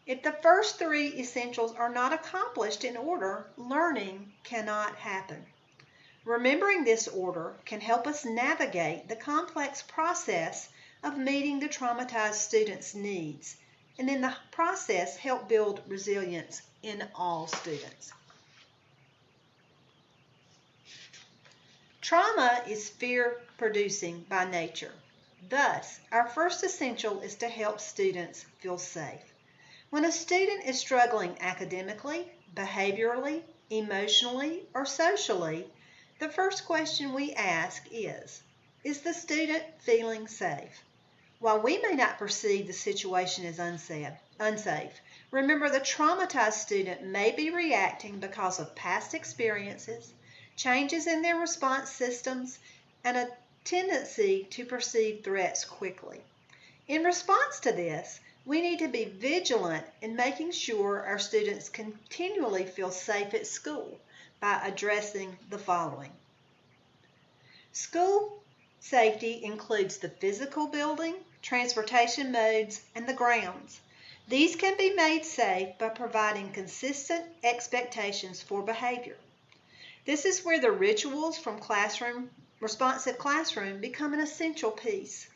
If the first 3 essentials are not accomplished in order, learning cannot happen. Remembering this order can help us navigate the complex process of meeting the traumatized student's needs, and in the process help build resilience in all students. Trauma is fear-producing by nature. Thus, our first essential is to help students feel safe. When a student is struggling academically, behaviorally, emotionally, or socially, the first question we ask is the student feeling safe? While we may not perceive the situation as unsafe, remember the traumatized student may be reacting because of past experiences, changes in their response systems, and a tendency to perceive threats quickly. In response to this, we need to be vigilant in making sure our students continually feel safe at school by addressing the following. School safety includes the physical building, transportation modes, and the grounds. These can be made safe by providing consistent expectations for behavior. This is where the rituals from responsive classroom become an essential piece.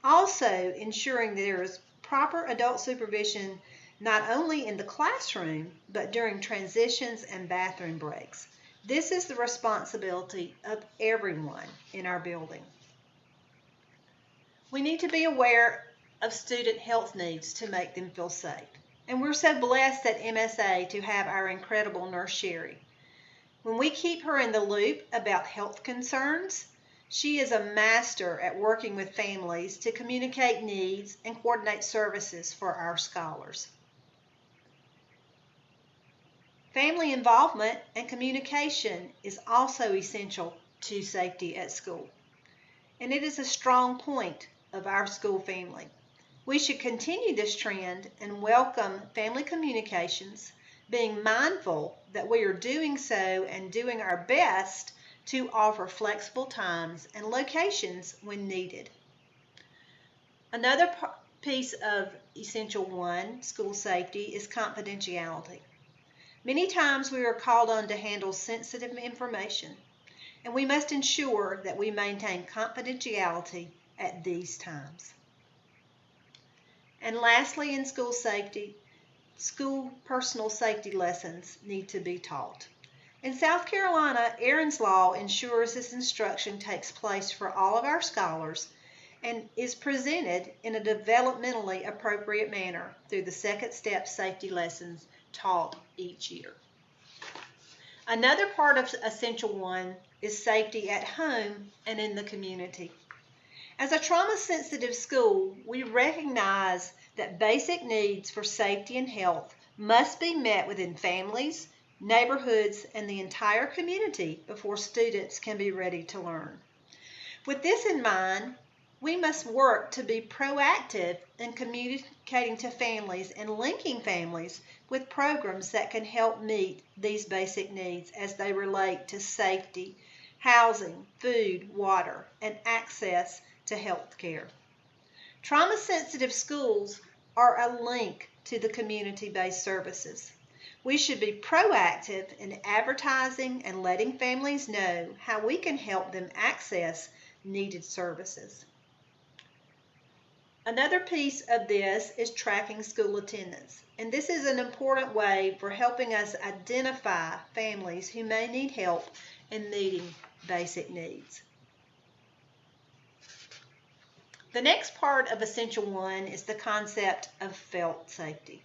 Also, ensuring there is proper adult supervision not only in the classroom, but during transitions and bathroom breaks. This is the responsibility of everyone in our building. We need to be aware of student health needs to make them feel safe. And we're so blessed at MSA to have our incredible nurse Sherry. When we keep her in the loop about health concerns, she is a master at working with families to communicate needs and coordinate services for our scholars. Family involvement and communication is also essential to safety at school, and it is a strong point of our school family. We should continue this trend and welcome family communications, being mindful that we are doing so and doing our best to offer flexible times and locations when needed. Another piece of Essential 1, school safety, is confidentiality. Many times we are called on to handle sensitive information, and we must ensure that we maintain confidentiality at these times. And lastly, in school safety, school personal safety lessons need to be taught. In South Carolina, Aaron's Law ensures this instruction takes place for all of our scholars and is presented in a developmentally appropriate manner through the second step safety lessons taught each year. Another part of Essential 1 is safety at home and in the community. As a trauma-sensitive school, we recognize that basic needs for safety and health must be met within families, neighborhoods, and the entire community before students can be ready to learn. With this in mind, we must work to be proactive in communicating to families and linking families with programs that can help meet these basic needs as they relate to safety, housing, food, water, and access to health care. Trauma-sensitive schools are a link to the community-based services. We should be proactive in advertising and letting families know how we can help them access needed services. Another piece of this is tracking school attendance, and this is an important way for helping us identify families who may need help in meeting basic needs. The next part of Essential 1 is the concept of felt safety.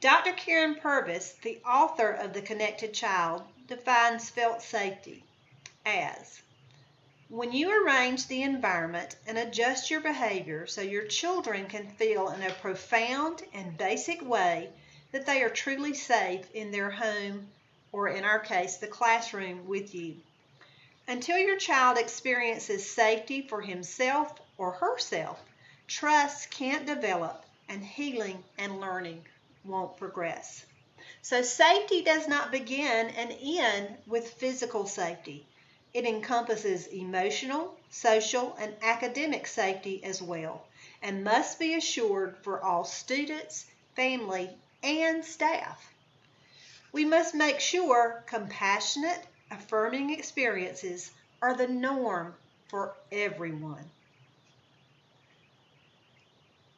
Dr. Karen Purvis, the author of The Connected Child, defines felt safety as when you arrange the environment and adjust your behavior so your children can feel in a profound and basic way that they are truly safe in their home, or in our case, the classroom with you. Until your child experiences safety for himself or herself, trust can't develop and healing and learning won't progress. So safety does not begin and end with physical safety. It encompasses emotional, social, and academic safety as well, and must be assured for all students, family, and staff. We must make sure compassionate, affirming experiences are the norm for everyone.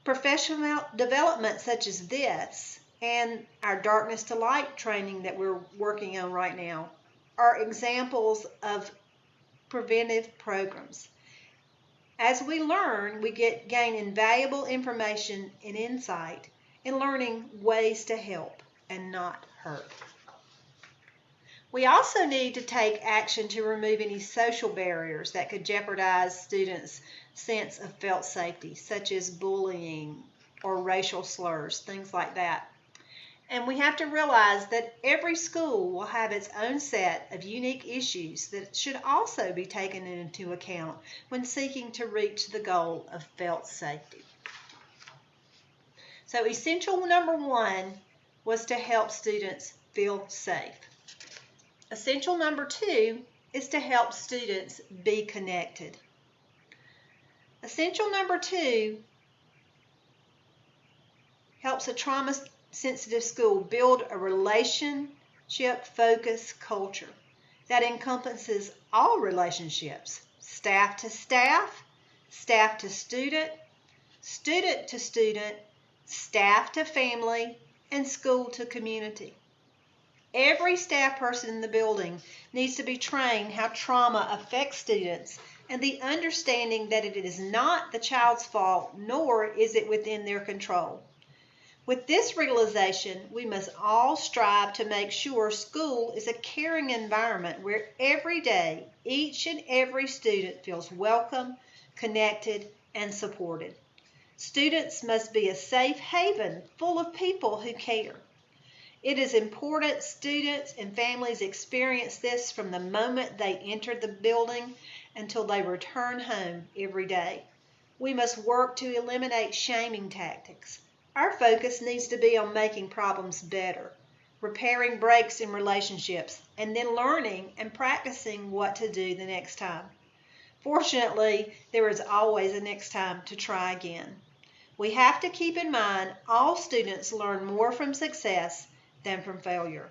Professional development such as this and our Darkness to Light training that we're working on right now are examples of preventive programs. As we learn, we gain invaluable information and insight in learning ways to help and not hurt. We also need to take action to remove any social barriers that could jeopardize students' sense of felt safety, such as bullying or racial slurs, things like that. And we have to realize that every school will have its own set of unique issues that should also be taken into account when seeking to reach the goal of felt safety. So essential number 1 was to help students feel safe. Essential number 2 is to help students be connected. Essential number 2 helps a trauma-sensitive school build a relationship-focused culture that encompasses all relationships, staff to staff, staff to student, student to student, staff to family, and school to community. Every staff person in the building needs to be trained how trauma affects students and the understanding that it is not the child's fault, nor is it within their control. With this realization, we must all strive to make sure school is a caring environment where every day, each and every student feels welcome, connected, and supported. Students must be a safe haven full of people who care. It is important students and families experience this from the moment they enter the building until they return home every day. We must work to eliminate shaming tactics. Our focus needs to be on making problems better, repairing breaks in relationships, and then learning and practicing what to do the next time. Fortunately, there is always a next time to try again. We have to keep in mind all students learn more from success than from failure.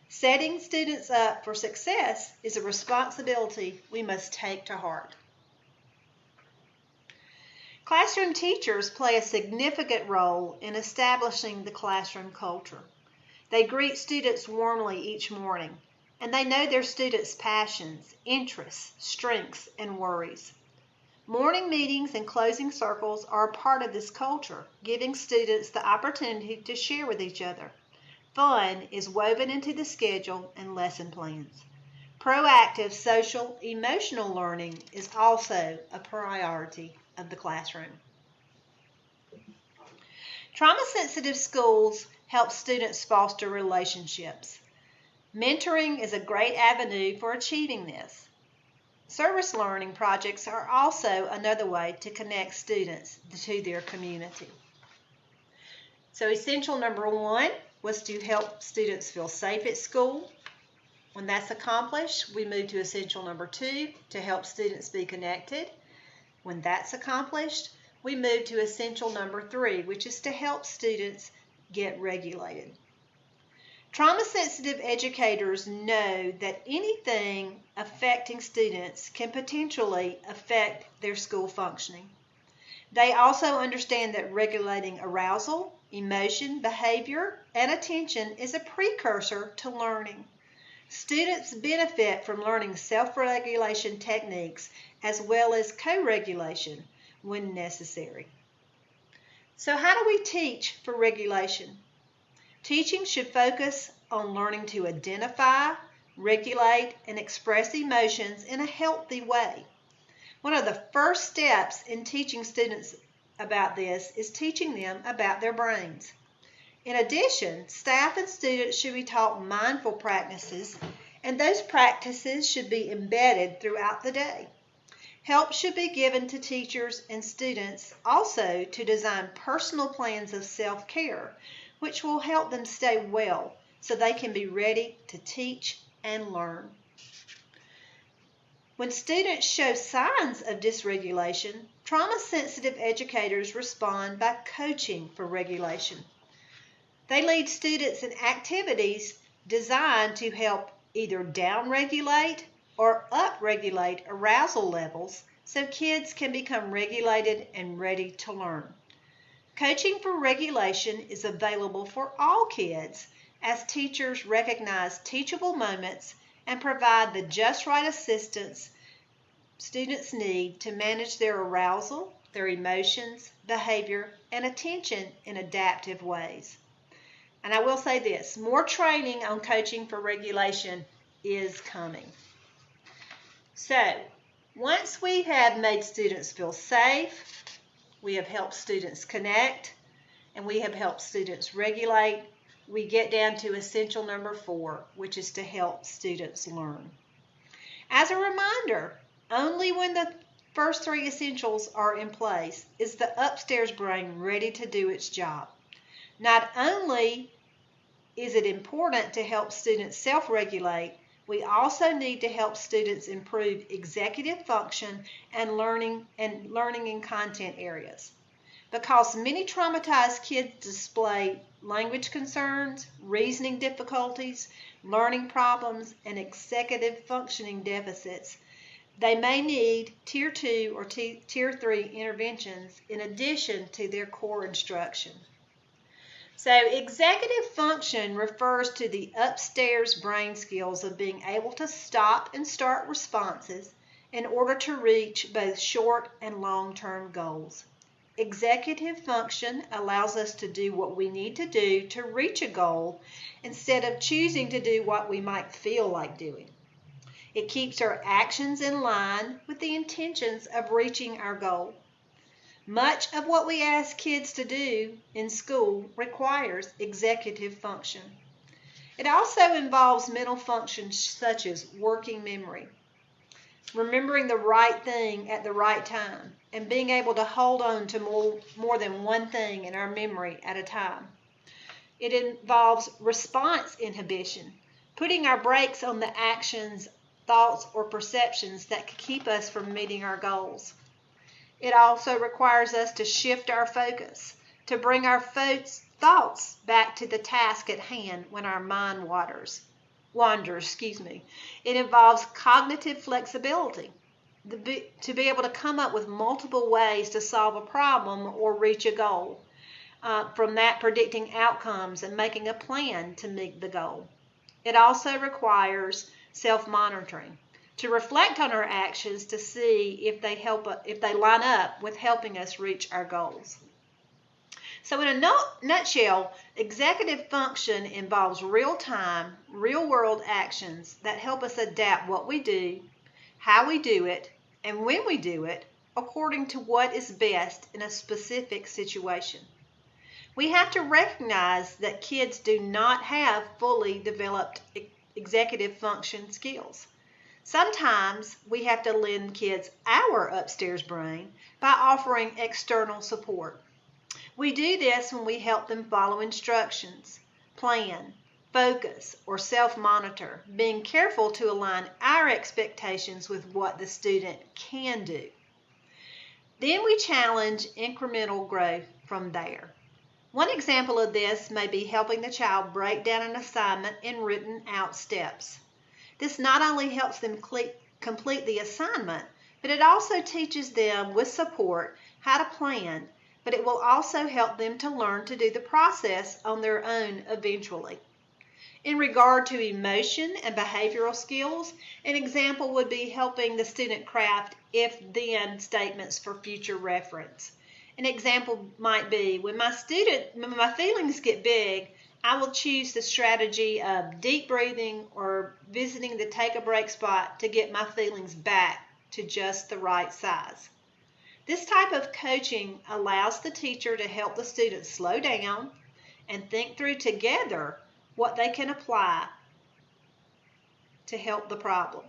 Setting students up for success is a responsibility we must take to heart. Classroom teachers play a significant role in establishing the classroom culture. They greet students warmly each morning, and they know their students' passions, interests, strengths, and worries. Morning meetings and closing circles are a part of this culture, giving students the opportunity to share with each other. Fun is woven into the schedule and lesson plans. Proactive social, emotional learning is also a priority of the classroom. Trauma-sensitive schools helps students foster relationships. Mentoring is a great avenue for achieving this. Service learning projects are also another way to connect students to their community. So essential number 1 was to help students feel safe at school. When that's accomplished, we move to essential number 2 to help students be connected. When that's accomplished, we move to essential number 3, which is to help students get regulated. Trauma-sensitive educators know that anything affecting students can potentially affect their school functioning. They also understand that regulating arousal, emotion, behavior, and attention is a precursor to learning. Students benefit from learning self-regulation techniques as well as co-regulation when necessary. So how do we teach for regulation? Teaching should focus on learning to identify, regulate, and express emotions in a healthy way. One of the first steps in teaching students about this is teaching them about their brains. In addition, staff and students should be taught mindful practices, and those practices should be embedded throughout the day. Help should be given to teachers and students also to design personal plans of self-care, which will help them stay well so they can be ready to teach and learn. When students show signs of dysregulation, trauma-sensitive educators respond by coaching for regulation. They lead students in activities designed to help either down-regulate or up-regulate arousal levels so kids can become regulated and ready to learn. Coaching for regulation is available for all kids as teachers recognize teachable moments and provide the just right assistance students need to manage their arousal, their emotions, behavior, and attention in adaptive ways. And I will say this, more training on coaching for regulation is coming. So, once we have made students feel safe, we have helped students connect, and we have helped students regulate, we get down to essential number 4, which is to help students learn. As a reminder, only when the first 3 essentials are in place is the upstairs brain ready to do its job. Not only is it important to help students self-regulate, we also need to help students improve executive function and learning in content areas. Because many traumatized kids display language concerns, reasoning difficulties, learning problems, and executive functioning deficits, they may need Tier 2 or Tier 3 interventions in addition to their core instruction. So executive function refers to the upstairs brain skills of being able to stop and start responses in order to reach both short and long-term goals. Executive function allows us to do what we need to do to reach a goal instead of choosing to do what we might feel like doing. It keeps our actions in line with the intentions of reaching our goal. Much of what we ask kids to do in school requires executive function. It also involves mental functions such as working memory, remembering the right thing at the right time, and being able to hold on to more than one thing in our memory at a time. It involves response inhibition, putting our brakes on the actions, thoughts, or perceptions that could keep us from meeting our goals. It also requires us to shift our focus, to bring our thoughts back to the task at hand when our mind wanders. It involves cognitive flexibility, to be able to come up with multiple ways to solve a problem or reach a goal. From that, predicting outcomes and making a plan to meet the goal. It also requires self-monitoring, to reflect on our actions to see if they line up with helping us reach our goals. So in a nutshell, executive function involves real-time, real-world actions that help us adapt what we do, how we do it, and when we do it, according to what is best in a specific situation. We have to recognize that kids do not have fully developed executive function skills. Sometimes we have to lend kids our upstairs brain by offering external support. We do this when we help them follow instructions, plan, focus, or self-monitor, being careful to align our expectations with what the student can do. Then we challenge incremental growth from there. One example of this may be helping the child break down an assignment in written out steps. This not only helps them complete the assignment, but it also teaches them with support how to plan, but it will also help them to learn to do the process on their own eventually. In regard to emotion and behavioral skills, an example would be helping the student craft if-then statements for future reference. An example might be, when my feelings get big, I will choose the strategy of deep breathing or visiting the take a break spot to get my feelings back to just the right size. This type of coaching allows the teacher to help the student slow down and think through together what they can apply to help the problem.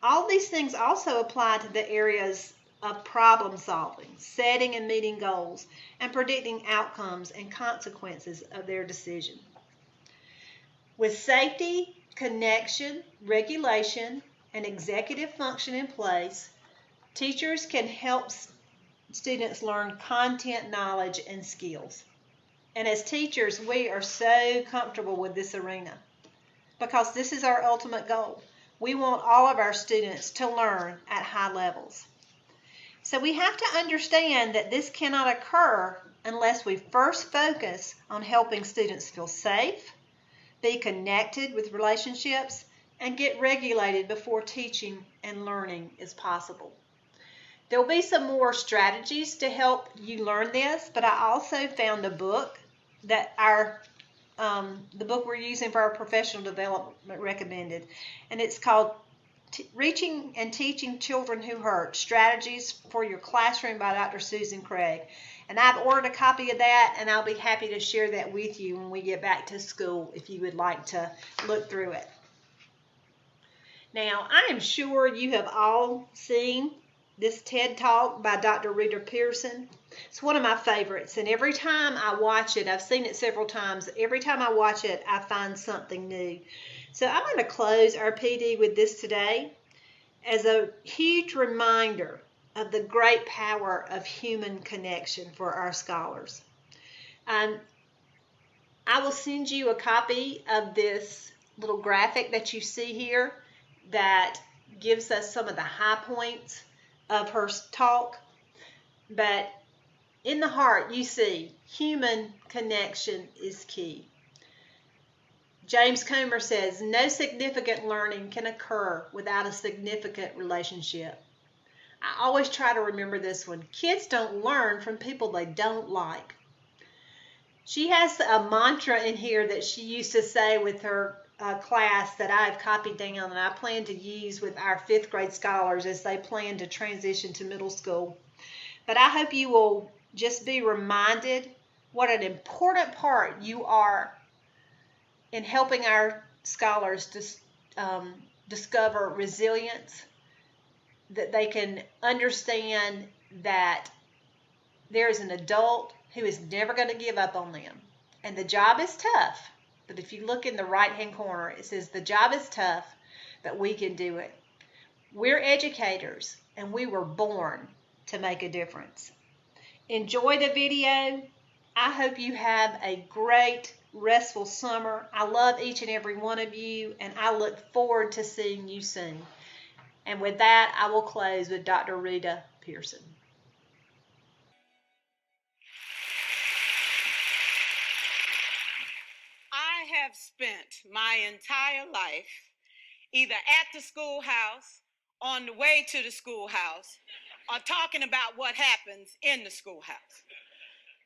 All these things also apply to the areas of problem solving, setting and meeting goals, and predicting outcomes and consequences of their decision. With safety, connection, regulation, and executive function in place, teachers can help students learn content knowledge and skills. And as teachers, we are so comfortable with this arena because this is our ultimate goal. We want all of our students to learn at high levels. So we have to understand that this cannot occur unless we first focus on helping students feel safe, be connected with relationships, and get regulated before teaching and learning is possible. There will be some more strategies to help you learn this, but I also found a book that the book we're using for our professional development recommended, and it's called Reaching and Teaching Children Who Hurt, Strategies for Your Classroom by Dr. Susan Craig. And I've ordered a copy of that, and I'll be happy to share that with you when we get back to school if you would like to look through it. Now, I am sure you have all seen this TED Talk by Dr. Rita Pierson. It's one of my favorites, and every time I watch it, I've seen it several times, every time I watch it, I find something new. So I'm going to close our PD with this today as a huge reminder of the great power of human connection for our scholars. I will send you a copy of this little graphic that you see here that gives us some of the high points of her talk. But in the heart, you see, human connection is key. James Comer says, no significant learning can occur without a significant relationship. I always try to remember this one. Kids don't learn from people they don't like. She has a mantra in here that she used to say with her class that I've copied down and I plan to use with our 5th grade scholars as they plan to transition to middle school. But I hope you will just be reminded what an important part you are in helping our scholars discover resilience, that they can understand that there is an adult who is never going to give up on them. And the job is tough, but if you look in the right-hand corner, it says the job is tough, but we can do it. We're educators, and we were born to make a difference. Enjoy the video. I hope you have a great restful summer. I love each and every one of you, and I look forward to seeing you soon. And with that, I will close with Dr. Rita Pierson. I have spent my entire life either at the schoolhouse, on the way to the schoolhouse, or talking about what happens in the schoolhouse.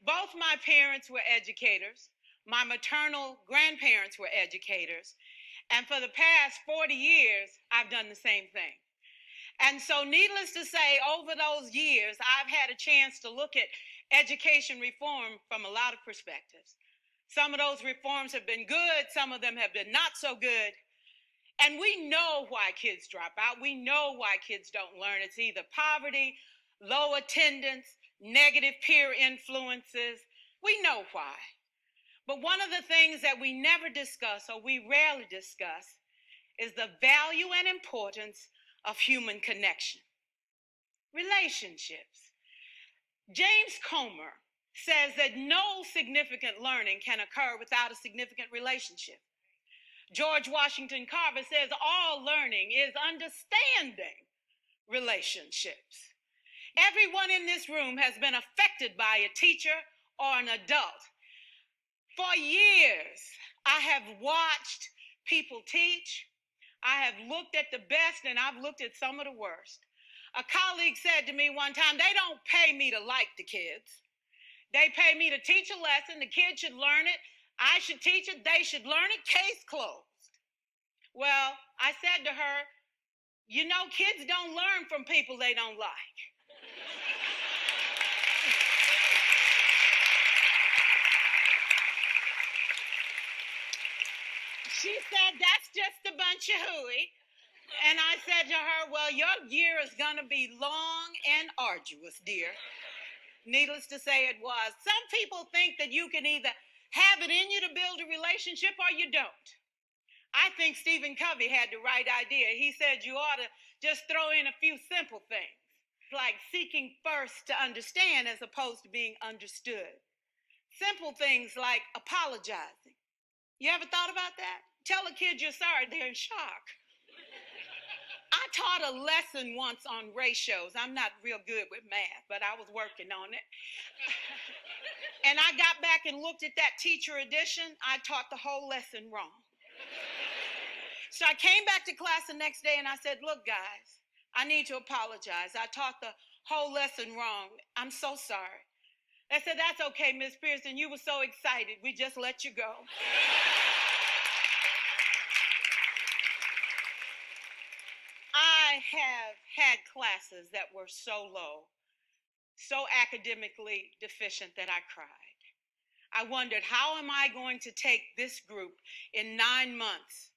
Both my parents were educators. My maternal grandparents were educators. And for the past 40 years, I've done the same thing. And so needless to say, over those years, I've had a chance to look at education reform from a lot of perspectives. Some of those reforms have been good, some of them have been not so good. And we know why kids drop out. We know why kids don't learn. It's either poverty, low attendance, negative peer influences. We know why. But one of the things that we never discuss, or we rarely discuss, is the value and importance of human connection. Relationships. James Comer says that no significant learning can occur without a significant relationship. George Washington Carver says all learning is understanding relationships. Everyone in this room has been affected by a teacher or an adult. For years, I have watched people teach. I have looked at the best and I've looked at some of the worst. A colleague said to me one time, they don't pay me to like the kids. They pay me to teach a lesson. The kids should learn it. I should teach it. They should learn it. Case closed. Well, I said to her, you know, kids don't learn from people they don't like. She said, that's just a bunch of hooey. And I said to her, well, your year is going to be long and arduous, dear. Needless to say, it was. Some people think that you can either have it in you to build a relationship or you don't. I think Stephen Covey had the right idea. He said you ought to just throw in a few simple things, like seeking first to understand as opposed to being understood. Simple things like apologizing. You ever thought about that? Tell a kid you're sorry, they're in shock. I taught a lesson once on ratios. I'm not real good with math, but I was working on it. And I got back and looked at that teacher edition. I taught the whole lesson wrong. So I came back to class the next day and I said, look, guys, I need to apologize. I taught the whole lesson wrong. I'm so sorry. They said, that's okay, Miss Pearson. You were so excited. We just let you go. I have had classes that were so low, so academically deficient that I cried. I wondered, how am I going to take this group in 9 months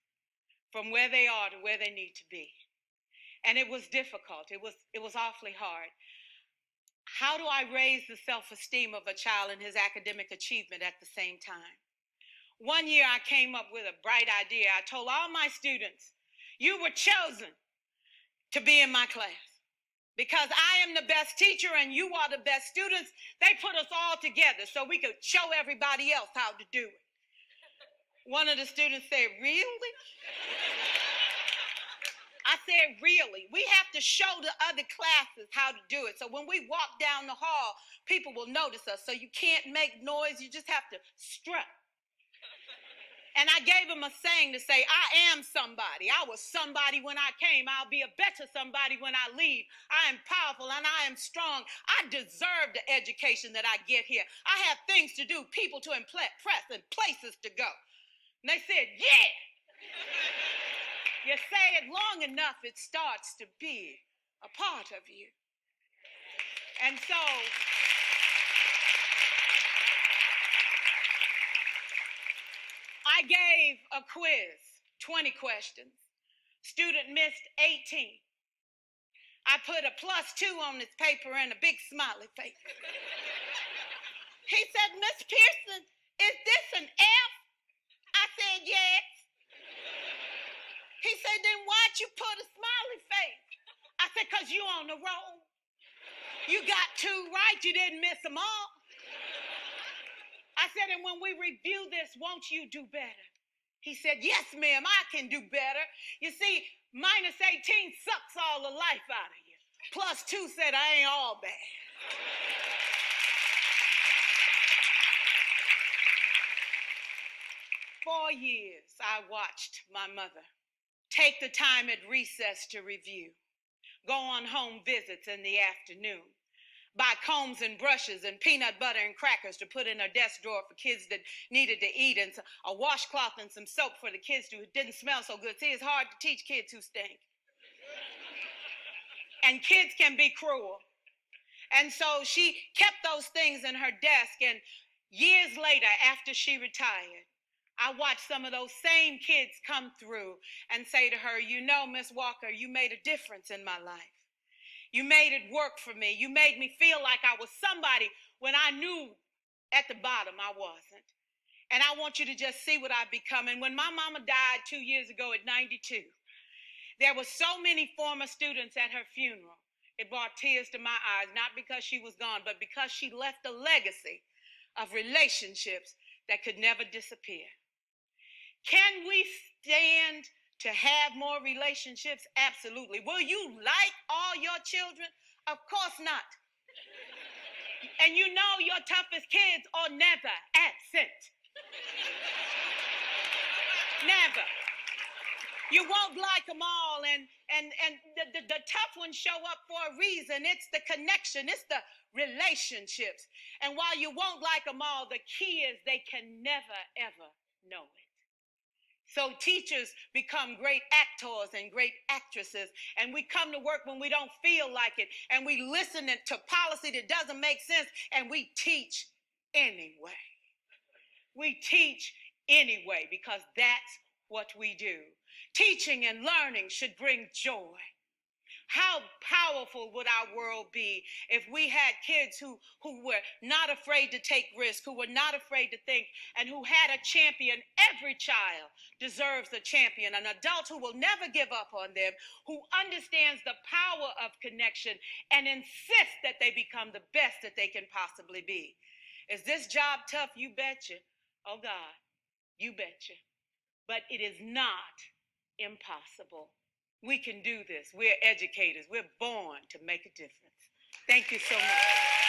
from where they are to where they need to be? And it was difficult. It was awfully hard. How do I raise the self-esteem of a child and his academic achievement at the same time? One year I came up with a bright idea. I told all my students, you were chosen to be in my class. Because I am the best teacher and you are the best students, they put us all together so we could show everybody else how to do it. One of the students said, really? I said, really? We have to show the other classes how to do it. So when we walk down the hall, people will notice us. So you can't make noise, you just have to strut. And I gave him a saying to say, I am somebody. I was somebody when I came. I'll be a better somebody when I leave. I am powerful and I am strong. I deserve the education that I get here. I have things to do, people to impress, and places to go. And they said, yeah. You say it long enough, it starts to be a part of you. And so I gave a quiz, 20 questions. Student missed 18. I put a +2 on this paper and a big smiley face. He said, Miss Pearson, is this an F? I said, yes. He said, then why'd you put a smiley face? I said, because you on the roll. You got 2 right, you didn't miss them all. I said, and when we review this, won't you do better? He said, yes, ma'am, I can do better. You see, -18 sucks all the life out of you. +2 said, I ain't all bad. For years, I watched my mother take the time at recess to review, go on home visits in the afternoon, buy combs and brushes and peanut butter and crackers to put in her desk drawer for kids that needed to eat, and a washcloth and some soap for the kids who didn't smell so good. See, it's hard to teach kids who stink. And kids can be cruel. And so she kept those things in her desk. And years later, after she retired, I watched some of those same kids come through and say to her, you know, Miss Walker, you made a difference in my life. You made it work for me. You made me feel like I was somebody when I knew at the bottom I wasn't. And I want you to just see what I've become. And when my mama died 2 years ago at 92, there were so many former students at her funeral. It brought tears to my eyes, not because she was gone, but because she left a legacy of relationships that could never disappear. Can we stand to have more relationships? Absolutely. Will you like all your children? Of course not. And you know your toughest kids are never absent. Never. You won't like them all, and the tough ones show up for a reason. It's the connection, it's the relationships. And while you won't like them all, the key is they can never, ever know it. So teachers become great actors and great actresses, and we come to work when we don't feel like it, and we listen to policy that doesn't make sense, and we teach anyway. We teach anyway because that's what we do. Teaching and learning should bring joy. How powerful would our world be if we had kids who were not afraid to take risks, who were not afraid to think, and who had a champion? Every child deserves a champion, an adult who will never give up on them, who understands the power of connection and insists that they become the best that they can possibly be. Is this job tough? You betcha. Oh God, you betcha. But it is not impossible. We can do this. We're educators. We're born to make a difference. Thank you so much.